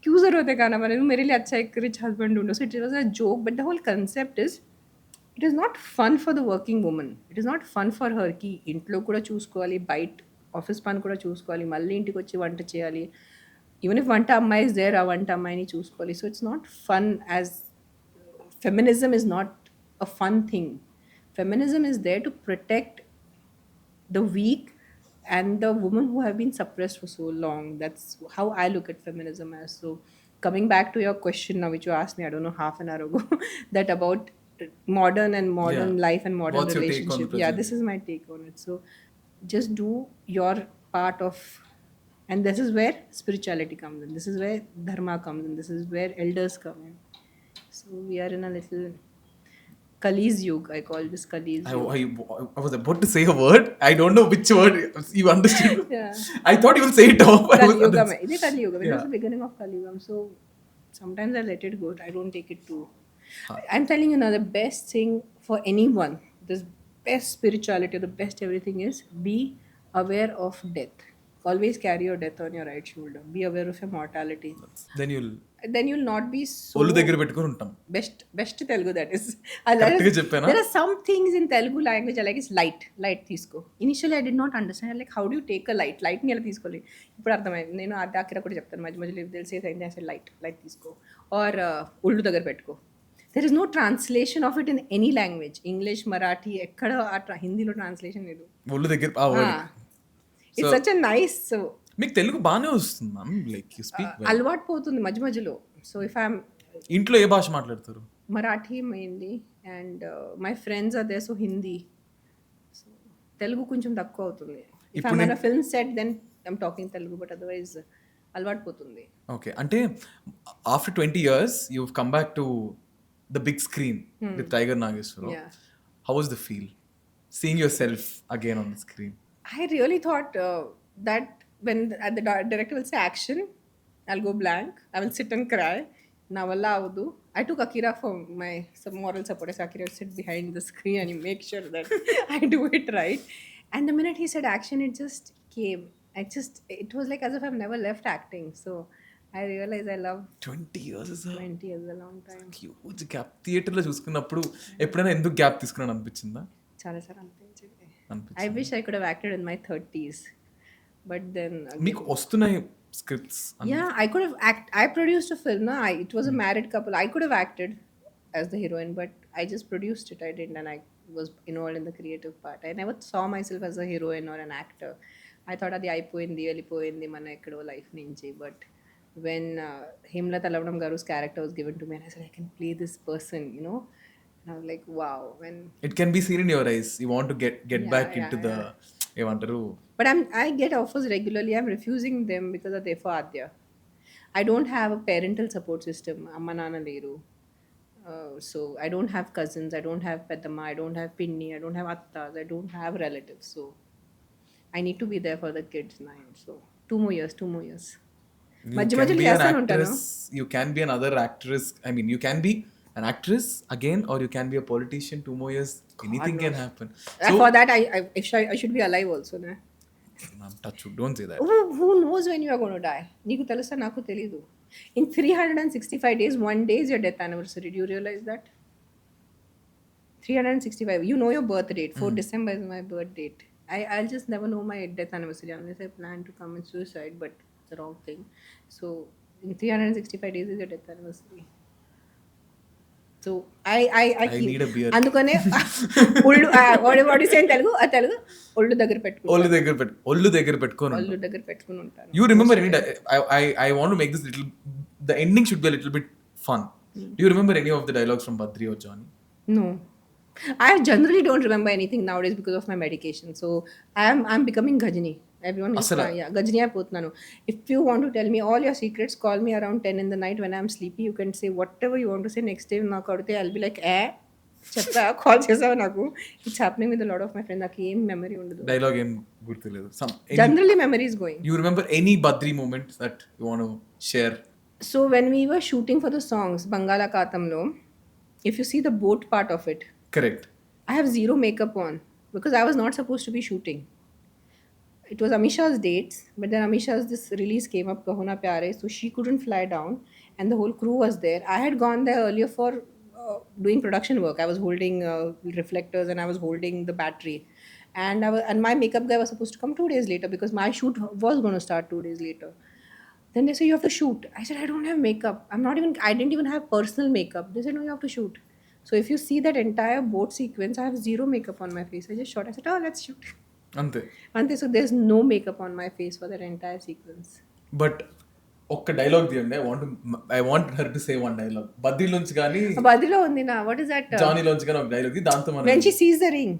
क्यों ज़रूरत है खाना बनाने की, मेरे लिए अच्छा एक रिच हस्बैंड ढूंढो. So it was a joke, but the whole concept is it is not fun for the working women, it is not fun for హర్కి. ఇంట్లో కూడా చూసుకోవాలి, బయట ఆఫీస్ పని కూడా చూసుకోవాలి, మళ్ళీ ఇంటికి వచ్చి వంట చేయాలి. ఈవెన్ ఇఫ్ వంట అమ్మాయి ఇస్ దేర్, ఆ వంట అమ్మాయిని చూసుకోవాలి. So it's not fun as feminism is not a fun thing. Feminism is there to protect the weak and the women who have been suppressed for so long. That's how I look at feminism as. So coming back to your question now, which you asked me, I don't know, half an hour ago, that about modern and modern Yeah. life and modern What's your take on the relationship. Yeah, present? this is my take on it. So just do your part of, and this is where spirituality comes in, this is where dharma comes in, this is where elders come in. So we are in a little Kali's Yug. I call this Kali's Yug. I was about to say a word. I don't know which word you understood. Yeah. I thought you will say it off. Kali Yuga. It is Kali Yuga. It Yeah. was the beginning of Kali Yuga. So sometimes I let it go. I don't take it too. I'm telling you now, the best thing for anyone, this best spirituality, the best everything is be aware of death. Always carry your death on your right shoulder. Be aware of your mortality. Then you'll not be so. ఒళ్ళు దగ్గర పెట్టుకొని ఉంటాం. Best Telugu that is. Correct గా చెప్పానా? There are some things in Telugu language I like is light తీసుకో. Initially I did not understand like how do you take a light ని ఎలా తీసుకోవాలి. ఇప్పుడు అర్థమైంది. నేను Akira కూడా చెప్తాను మధ్య మధ్యలో they'll say something I say light తీసుకో or ఒళ్ళు దగ్గర పెట్టుకో. There is no translation of it in any language. English, Marathi, ఎక్కడ హిందీలో ట్రాన్స్లేషన్ లేదు. ఒళ్ళు దగ్గర It's such a nice. మీకు తెలుగు బాగానే వస్తుంది మ్యామ్, లైక్ యూ స్పీక్ అలవాటు పోతుంది మధ్య మధ్యలో. సో ఇఫ్ ఐఎమ్ ఇంట్లో ఏ భాష మాట్లాడతారు? Marathi mainly and my friends are there so Hindi. So Telugu కొంచెం తక్కువ అవుతుంది. If I'm on a film set then I'm talking Telugu, but otherwise అలవాటు పోతుంది. ఓకే, అంటే after 20 years you come back to the big screen with Tiger Nageswara Rao. How was the feel seeing yourself again on the screen? I really thought that when the director will say action, I'll go blank. I will sit and cry. Na valla avadu. I took Akira for my some moral support. As Akira would sit behind the screen and he make sure that I do it right. And the minute he said action, it just came. It was like as if I've never left acting. So I realized I love 20 years is 20 years a long time. Huge gap. థియేటర్లో చూసుకున్నప్పుడు ఎప్పుడైనా ఎందుకు gap తీసుకున్నాను అనిపించిందా? చాలా sir అనిపించింది. I wish I could have acted in my 30s, but then మీకు వస్తున్నాయి scripts? Yeah, I could have I produced a film. No? It was a married couple. I could have acted as the heroine, but I just produced it. I didn't, and I was involved in the creative part. I never saw myself as a heroine or an actor. I thought అది అయిపోయింది వెళ్ళిపోయింది మన ఎక్కడో life నుంచి. But when Mela Talavanam Garu's character was given to me, and I said I can play this person, you know. And I was like, wow. When it can be seen in your eyes, you want to get back into the ఏమంటారు. But I get offers regularly. I'm refusing them because of Defa Adya. I don't have a parental support system. Amma nana leru. So I don't have cousins. I don't have pedamma. I don't have pinni. I don't have attas. I don't have relatives. So I need to be there for the kids now. So 2 more years. You can be another actress. I mean, you can be an actress again, or you can be a politician. 2 more years, anything can happen. So for that, I should be alive also, na. Touch wood, don't say that. Who knows when you are going to die? Neeku telusa naku telidu. In 365 days, one day is your death anniversary. Do you realize that? 365. You know your birth date. 4 December is my birth date. I'll just never know my death anniversary unless I plan to commit suicide, but it's the wrong thing. So in 365 days is your death anniversary. So I need a beer. అందుకనే ఒళ్ళు what you say in Telugu? ఆ తెలుగు ఒళ్ళు దగ్గర పెట్టుకో. ఒళ్ళు దగ్గర పెట్టుకొని ఉంటాను. You remember any I want to make this little, the ending should be a little bit fun. Do you remember any of the dialogues from Bhadri or Johnny? No. I generally don't remember anything nowadays because of my medication. So I'm becoming Gajini. Everyone is Gajini అయిపోతున్నాను. If you want to tell me all your secrets, call me around 10 in the night when I'm sleepy. You can say whatever you want to say. Next day నాకు అడిగితే I'll be like చెప్పా call చేసావు నాకు. It's happening with lot of my friends. నాకు ఏం memory ఉండదు. Dialogue ఏం గుర్తులేదు. Generally memory is going. You remember any Bhadri moment that you want to share? So when we were shooting for the songs Bangalakatamlo, if you see the boat part of it, Correct. I have zero makeup on because I was not supposed to be shooting. It was Amisha's dates, but then Amisha's this release came up, Kahuna Pyare, so she couldn't fly down, and the whole crew was there. I had gone there earlier for doing production work. I was holding reflectors and I was holding the battery, and my makeup guy was supposed to come 2 days later because my shoot was going to start 2 days later. Then they say you have to shoot. I said I don't have makeup. I didn't even have personal makeup. They said no, you have to shoot. So if you see that entire boat sequence, I have zero makeup on my face. I just shot. I said, oh, let's shoot. Ante. So there's no makeup on my face for that entire sequence. But ఒక్క dialogue తీయండి. I want her to say one dialogue. బద్రీలోంచి కానీ Bhadri ఉంది నా. What is that? జానీలోంచి కానీ ఒక dialogue దాంతో మనం When she sees the ring,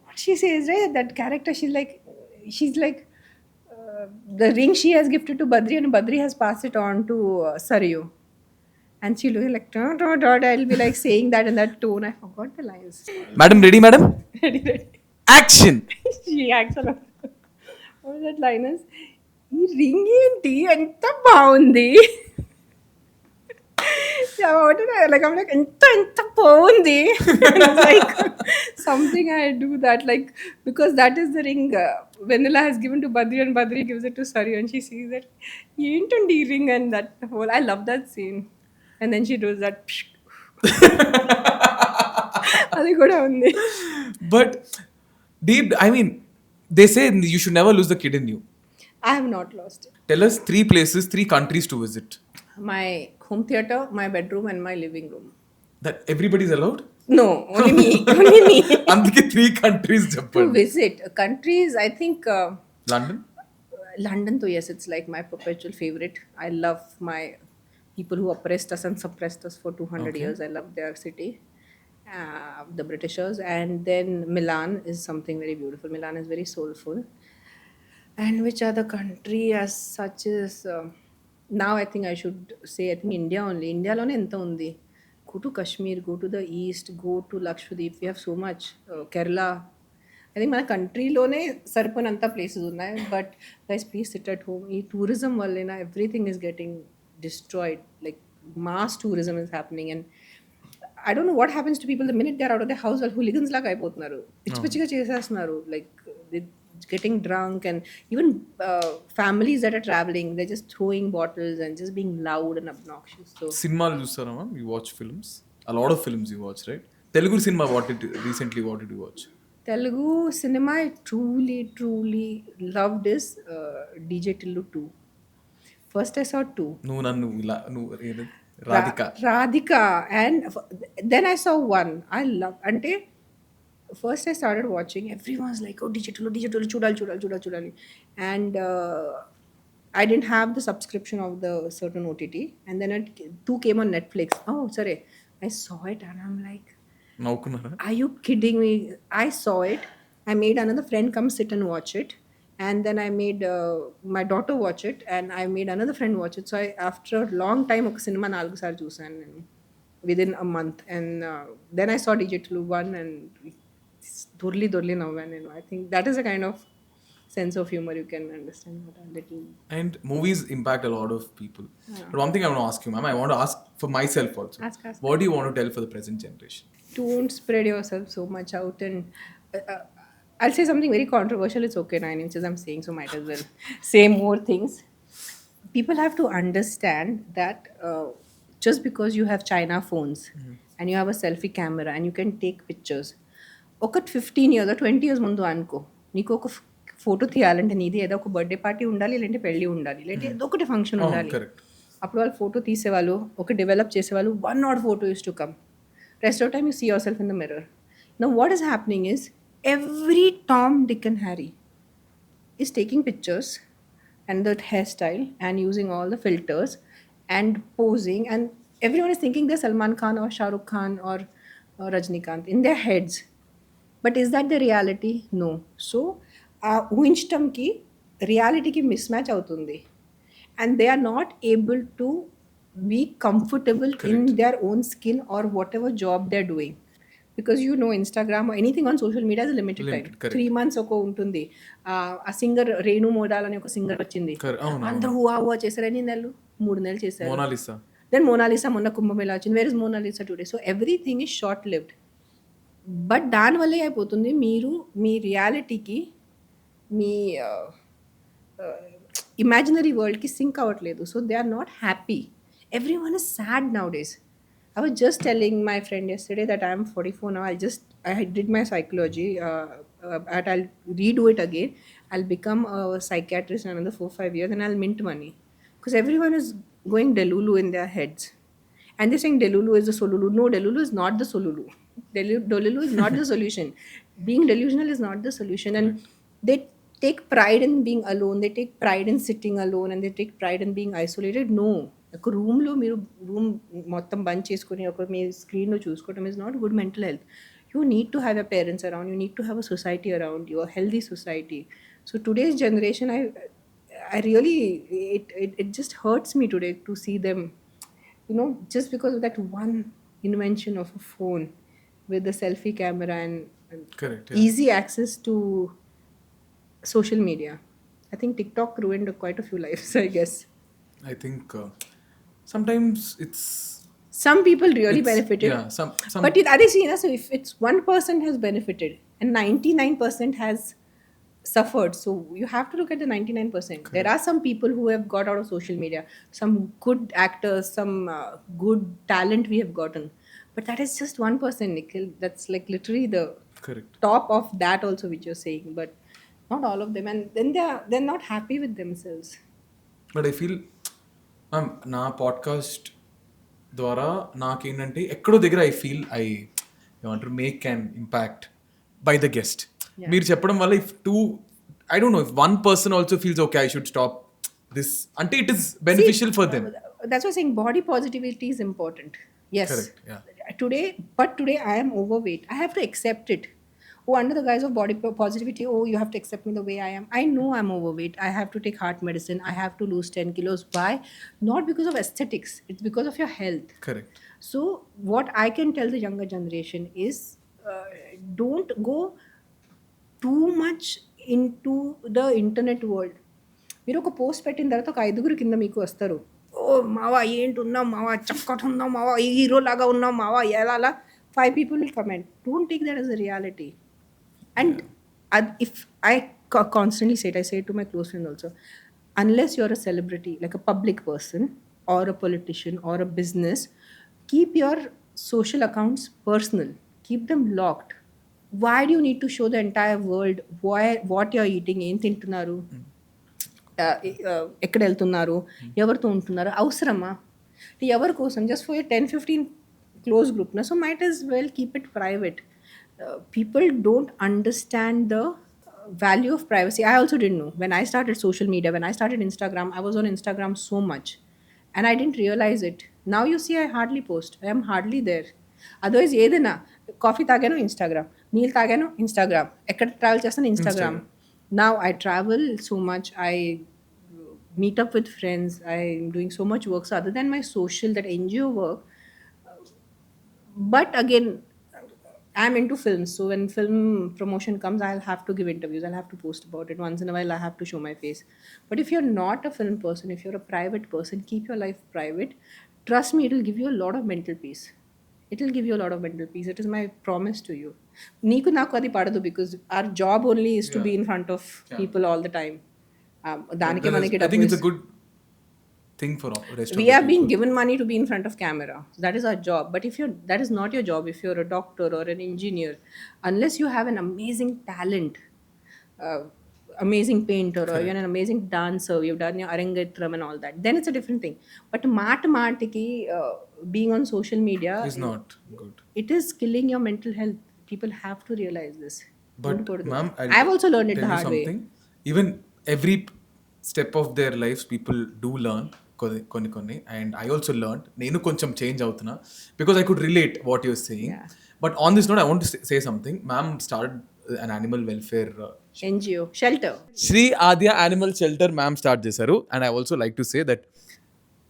what she says, right? That character, she's like the ring she has gifted to Bhadri, and Bhadri has passed it on to Saryu. And she looks like, I'll be like saying that in that tone. I forgot the lines. Madam ready madam Ready. Action. She acts on. What was that line is? ఈ ring ఏంటి ఎంత బాగుంది. like ఎంత బాగుంది. Like something I do that, like, because that is the ring Vanilla has given to Bhadri, and Bhadri gives it to Sari, and she sees that ఏంటండి ఈ ring, and that whole, I love that scene. And then she does that. అది కూడా ఉంది. But deep, I mean, they say you should never lose the kid in you. I have not lost it. Tell us 3 places, 3 countries to visit. My home theater, my bedroom, and my living room. That everybody's allowed? No, only me. Only me. అందుకే 3 countries To చెప్పండి. visit countries, I think London? London, though, yes, it's like my perpetual favorite. I love my people who oppressed us and suppressed us for 200 Okay. years. I love their city, the Britishers. And then Milan is something very beautiful. Milan is very soulful. And which other country as such is now I think I should say, I think India only. India lone enta undi. Go to Kashmir, go to the east, go to Lakshadweep. We have so much. Kerala. I think మన కంట్రీలోనే సరిపోయినంత places ఉన్నాయి. But guys please sit at home. ఈ tourism వల్లేనా everything is getting destroyed. Like mass tourism is happening. And I don't know what happens to people the minute they are out of the house, వాళ్ళు hooligans లాగా అయిపోతున్నారు. పిచ్చి పిచ్చిగా చేసేస్తున్నారు. Like getting drunk, and even families that are traveling, they're just throwing bottles and just being loud and obnoxious. So సినిమాలు చూస్తారా ma'am? You watch films? A lot of films you watch, right? Telugu cinema, what did you watch? Telugu cinema I truly loved is DJ Tillu 2. First I saw 2. నువ్వు Radhika, and then I saw 1. I love ante first I started watching, everyone's like, oh, digital chudali, and I didn't have the subscription of the certain OTT, and then 2 came on Netflix. Oh sorry, I saw it and I'm like, నవ్వుకున్నారా? are you kidding me? I saw it, I made another friend come sit and watch it, and then I made my daughter watch it, and I made another friend watch it. So I, after a long time, oka cinema 4 సార్లు చూసాను నేను within a month. And then I saw Digital 1 and దొర్లి నవ్వాను నేను. I think that is a kind of sense of humor you can understand what a little. And movies impact a lot of people. But one thing I want to ask you, ma'am, I want to ask for myself also. Ask. What do you want to tell for the present generation? Don't spread yourself so much out, and I'll say something very controversial. It's okay, 9 inches I'm saying, so might as well say more things. People have to understand that just because you have China phones and you have a selfie camera and you can take pictures, ఒక 15 years or 20 years ముందు అనుకో, నీకు ఒక photo తీయాలంటే నీది ఏదో ఒక birthday party ఉండాలి, లేదంటే పెళ్ళి ఉండాలి, లేదంటే ఏదో ఒకటి ఫంక్షన్ ఉండాలి. అప్పుడు వాళ్ళు ఫోటో తీసేవాళ్ళు, ఒక డెవలప్ చేసేవాళ్ళు. 1 odd photo used to come. Rest of the time you see yourself in the mirror. Now what is happening is every Tom, Dick and Harry is taking pictures and the hairstyle and using all the filters and posing, and everyone is thinking they're Salman Khan or Shah Rukh Khan or Rajnikant in their heads. But is that the reality? No. So ఊహించటంకి రియాలిటీకి miss match అవుతుంది, and they are not able to be comfortable in their own skin or whatever job they're doing. Because Instagram or anything on social media is a limited time. Limited, correct. 3 months ఒక ఉంటుంది. ఆ singer Renu modal అని ఒక singer వచ్చింది. అవును, అందరూ హువా చేశారు. ఎన్ని నెలలు? 3 నెలలు చేశారు. మోనాలిసా. దెన్ మోనాలిసా మొన్న కుంభమేళా వచ్చింది. Where is Mona Lisa today? So everything is short lived. But దానివల్లే అయిపోతుంది మీరు మీ రియాలిటీకి మీ ఇమాజినరీ వరల్డ్కి సింక్ అవ్వట్లేదు. So they are not happy. Everyone is sad nowadays. I was just telling my friend yesterday that I am 44 now. I did my psychology. But I'll redo it again. I'll become a psychiatrist in another 4-5 years and I'll mint money. Because everyone is going Delulu in their heads. And they're saying Delulu is the Solulu. No, Delulu is not the Solulu. Delulu is not the solution. Being delusional is not the solution. And they take pride in being alone. They take pride in sitting alone. And they take pride in being isolated. No. ఒక రూమ్లో మీరు room మొత్తం బంద్ చేసుకుని ఒక మీ స్క్రీన్లో చూసుకోవడం is not good mental health. You need to have a parents around, you need to have a society around you, a healthy society. So today's generation I really, it just hurts me today to see them, just because of that one invention of a phone with the selfie camera and correct, easy access to social media. I think TikTok ruined quite a few lives, I guess. I think sometimes it's some people really benefited. Yeah, some But so if it's one person has benefited and 99% has suffered, so you have to look at the 99%. Correct. There are some people who have got out of social media, some good actors, some good talent we have gotten, but that is just 1%, Nikhil. That's like literally the correct top of that also, which you're saying, but not all of them. And then they're not happy with themselves. But I feel నా podcast ద్వారా నాకేంటంటే ఎక్కడో దగ్గర I feel I want to make an impact by the guest. మీరు చెప్పడం వల్ల if I don't know if one person also feels okay I should stop this అంటే it is beneficial for them. That's why saying body positivity is important. Yes. Correct. Yeah. Today I am overweight. I have to accept it. Under the guise of body positivity, you have to accept me the way I am. I know I'm overweight. I have to take heart medicine. I have to lose 10 kilos. Why? Not because of aesthetics. It's because of your health. Correct. So what I can tell the younger generation is don't go too much into the internet world. మీరు ఒక post పెట్టిన తర్వాత ఒక 5 కింద మీకు వస్తారు. ఓ మావా ఏంటి ఉన్నావు మావా, చక్కటి ఉన్నావు మావా, ఈ హీరో లాగా ఉన్నావు మావా, ఎలా 5 people will comment. Don't take that as a reality. And if I constantly say it, I say it to my close friends also, unless you're a celebrity, like a public person or a politician or a business, keep your social accounts personal. Keep them locked. Why do you need to show the entire world what you're eating, ఏం తింటున్నారు, ఎక్కడ వెళ్తున్నారు, ఎవరితో ఉంటున్నారు, అవసరమా? ఎవరి కోసం? Just for 10-15 close group. So might as well keep it private. People don't understand the value of privacy. I also didn't know. When I started social media, when I started Instagram, I was on Instagram so much and I didn't realize it. Now you see I hardly post. I am hardly there. Otherwise ఏదైనా coffee తాగాను Instagram, నీళ్ళు తాగాను Instagram, ఎక్కడ travel చేస్తాను Instagram. Now I travel so much, I meet up with friends, I'm doing so much work. So other than my social, that NGO work, but again I'm into films, so when film promotion comes I'll have to give interviews, I'll have to post about it. Once in a while I have to show my face. But if you're not a film person, if you're a private person, keep your life private. Trust me, it will give you a lot of mental peace. It will give you a lot of mental peace. It is my promise to you. Neeku naaku adi padadu, because our job only is to be in front of people all the time. Danike manaki I think it's a good thing for rest of we are being given money to be in front of camera. That is our job. But if that is not your job, if you're a doctor or an engineer, unless you have an amazing talent, amazing painter, or you're an amazing dancer, you've done your arangetram and all that, then it's a different thing. But matiki being on social media is not good. It is killing your mental health. People have to realize this. But ma'am, I've also learned it the hard way. Even every step of their lives people do learn కొన్ని and I also learned. నేను కొంచెం change అవుతున్నా because I could relate what you're saying. Yeah. But on this note I want to say something. Ma'am started an animal welfare NGO shelter. Shri Adya Animal Shelter ma'am start చేశారు. And I also like to say that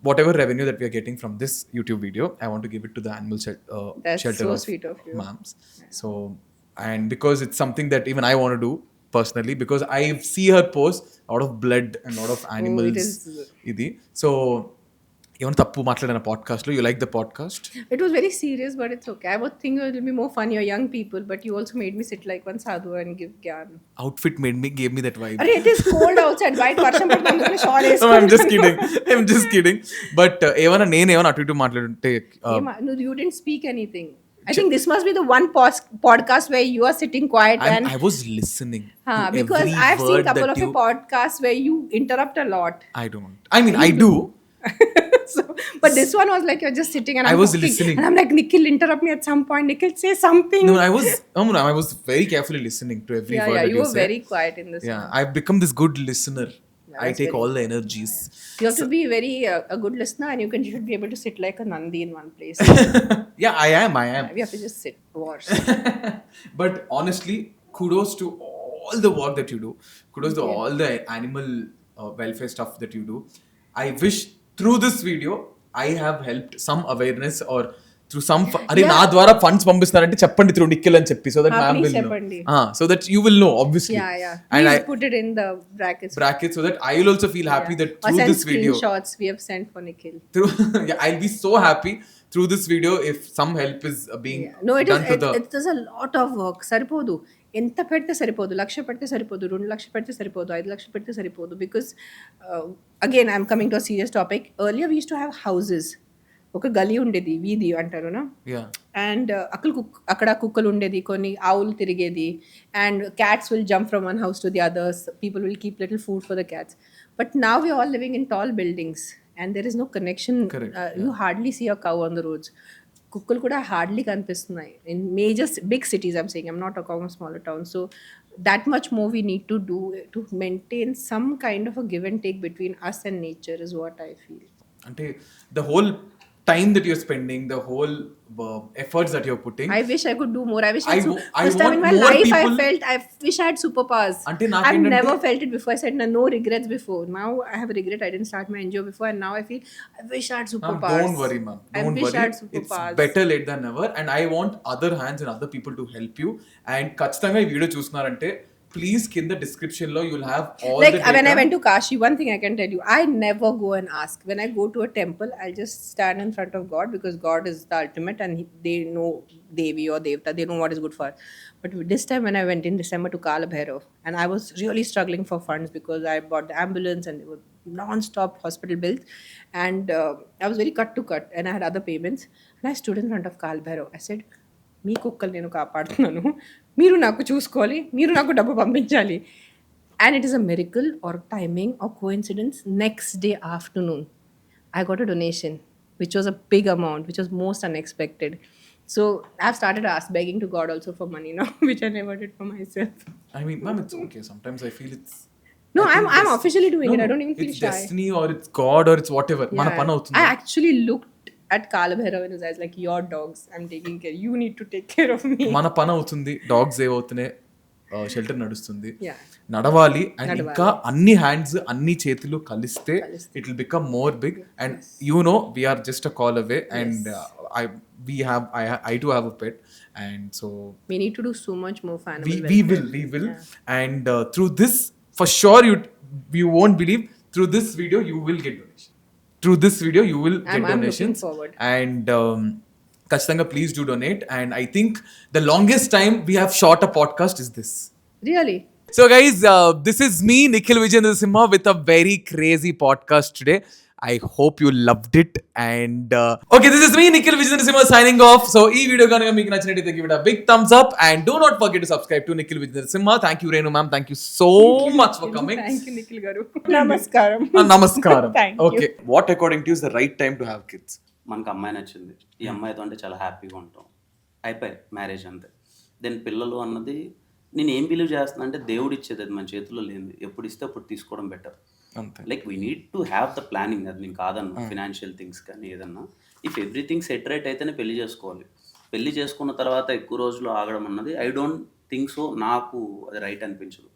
whatever revenue that we are getting from this YouTube video, I want to give it to the animal That's shelter so of sweet of you. moms. So, and because it's something that even I want to do personally, because I see her post a lot of blood and a lot of animals. is. Idi. So, ఏమైనా తప్పు మాట్లాడిన పాడ్కాస్ట్లో, you like the podcast? It was very serious, but it's okay. I would think it will be more fun. You're young people, but you also made me sit like one sadhu and give gyan. Outfit gave me that vibe. It is cold outside. White varsham padtandukane shawl No, eskunna. I'm just kidding. But ఏమైనా అటు ఇటు మాట్లాడుంటే No, you didn't speak anything. I think this must be the one podcast where you are sitting quiet and I was listening. because every I've seen word couple that of your podcasts where you interrupt a lot. I don't. I mean, I do. So, but this one was like you're just sitting and I I'm was talking, listening. and I'm like, Nikhil, interrupt me at some point. Nikhil, say something. No, I was very carefully listening to every word that you you were said. very quiet in this Yeah, one. I've become this good listener. I that's take very all the energies. You have to be very a good listener, and you should be able to sit like a Nandi in one place. Yeah, I am. We have to just sit. Wars. But honestly, kudos to all the work that you do. Kudos to all the animal welfare stuff that you do. I wish through this video I have helped some awareness or through some అరే నా ద్వారా funds పంపిస్తారంటే చెప్పండి through Nikhil అని చెప్పి, so that ma'am will know. So that you will know, obviously. Yeah. And Please I put it in the brackets, so that I will also feel happy that through this video, screenshots we have sent for Nikhil. I'll be so happy through this video if some help is being done to the. It is a lot of work. సరిపోదు, ఎంత పెడితే సరిపోదు, 1,00,000 పెడితే సరిపోదు, 2,00,000 పెడితే సరిపోదు, 5,00,000 పెడితే సరిపోదు. Because again I'm coming to a serious topic. Earlier we used to have houses. ఒక గలీ ఉండేది, వీధి అంటారు నా, అండ్ అక్కడ కుక్కలు ఉండేది, కొన్ని ఆవులు తిరిగేది, and cats will jump from one house to the others, people will keep little food for the cats. But now we all living in tall buildings and there is no connection. You hardly see a cow on the roads. కుక్కలు కూడా hardly కనిపిస్తున్నాయి in major big cities. I'm saying, I'm not talking of smaller towns. So that much more we need to do to maintain some kind of a give and take between us and nature is what I feel. Ante the whole time that you're spending, the whole efforts that you're putting, I wish I could do more. I wish I first time in my life I wish I had superpowers. I've never felt it before. I said no regrets before. Now I have a regret I didn't start my NGO before, and now I feel I wish I had superpowers. Don't worry, ma'am. Don't worry. I had superpowers. It's better late than never, and I want other hands and other people to help you. And ఖచ్చితంగా ఈ video చూస్తున్నారంటే please in the description lo you'll have all like the data. When I went to Kashi, one thing I can tell you, I never go and ask. When I go to a temple, I'll just stand in front of God, because God is the ultimate, and they know Devi or Devta, they know what is good for. But this time when I went in December to Kala Bhairav, and I was really struggling for funds because I bought the ambulance and there were non-stop hospital bills, and I was very cut to cut, and I had other payments, and I stood in front of Kala Bhairav. I said, మీ కుక్కలు నేను కాపాడుతున్నాను, మీరు నాకు చూసుకోవాలి, మీరు నాకు డబ్బు పంపించాలి. And it is a miracle or timing or coincidence. Next day afternoon, I got a donation, which was a big amount, which was most unexpected. So I've started begging to God also for money now, which I never did for myself. I mean, ma'am, it's okay. Sometimes I feel it's... No, I'm officially doing it. I don't even feel it's shy. It's destiny or it's God or it's whatever. Mana pana avutundi. I actually looked at Kala Bhairav in his eyes like, your dogs, I'm taking care, you need to take care of me. మన పని అవుతుంది, dogs ఏవవుతున్నాయి, shelter నడుస్తుంది, నడవాలి. And ఇంకా అన్ని hands అన్ని చేతులు కలిస్తే it will become more big. And you know we're just a call away. అండ్ I too have a pet, and so we need to do so much more for animal we will. And through this, for sure, you won't believe, through this video you will get donation. Through this video you will get donations. I'm looking forward. And ఖచ్చితంగా please do donate. And I think the longest time we have shot a podcast is this. Really? So guys, this is me, Nikhil Vijayendra Simha, with a very crazy podcast today. I hope you loved it. And okay, this is me, Nikhil Vijayendra Simha, signing off. So ee video ganaka meeku nachinatayite give it a big thumbs up, and do not forget to subscribe to Nikhil Vijayendra Simha. Thank you Renu ma'am, thank you so much for coming. Thank you Nikhil garu. Namaskaram. Namaskaram. Thank okay you. What according to you is the right time to have kids? మనకు అమ్మాయి నచ్చింది, ఈ అమ్మాయితో అంటే చాలా హ్యాపీగా ఉంటాం, అయిపోయి మ్యారేజ్ అంతే. దెన్ పిల్లలు అన్నది నేను ఏం బిలీవ్ చేస్తున్నా అంటే దేవుడు ఇచ్చేది, అది మన చేతిలో లేనిది, ఎప్పుడు ఇస్తే అప్పుడు తీసుకోవడం better. Like we need to have the planning. అది నేను కాదన్నా, ఫినాన్షియల్ థింగ్స్ కానీ ఏదన్నా, ఇఫ్ ఎవ్రీథింగ్ సెట్ రైట్ అయితేనే పెళ్లి చేసుకోవాలి. పెళ్లి చేసుకున్న తర్వాత ఎక్కువ రోజులు ఆగడం అన్నది ఐ డోంట్ థింక్ సో, నాకు అది రైట్ అనిపించదు.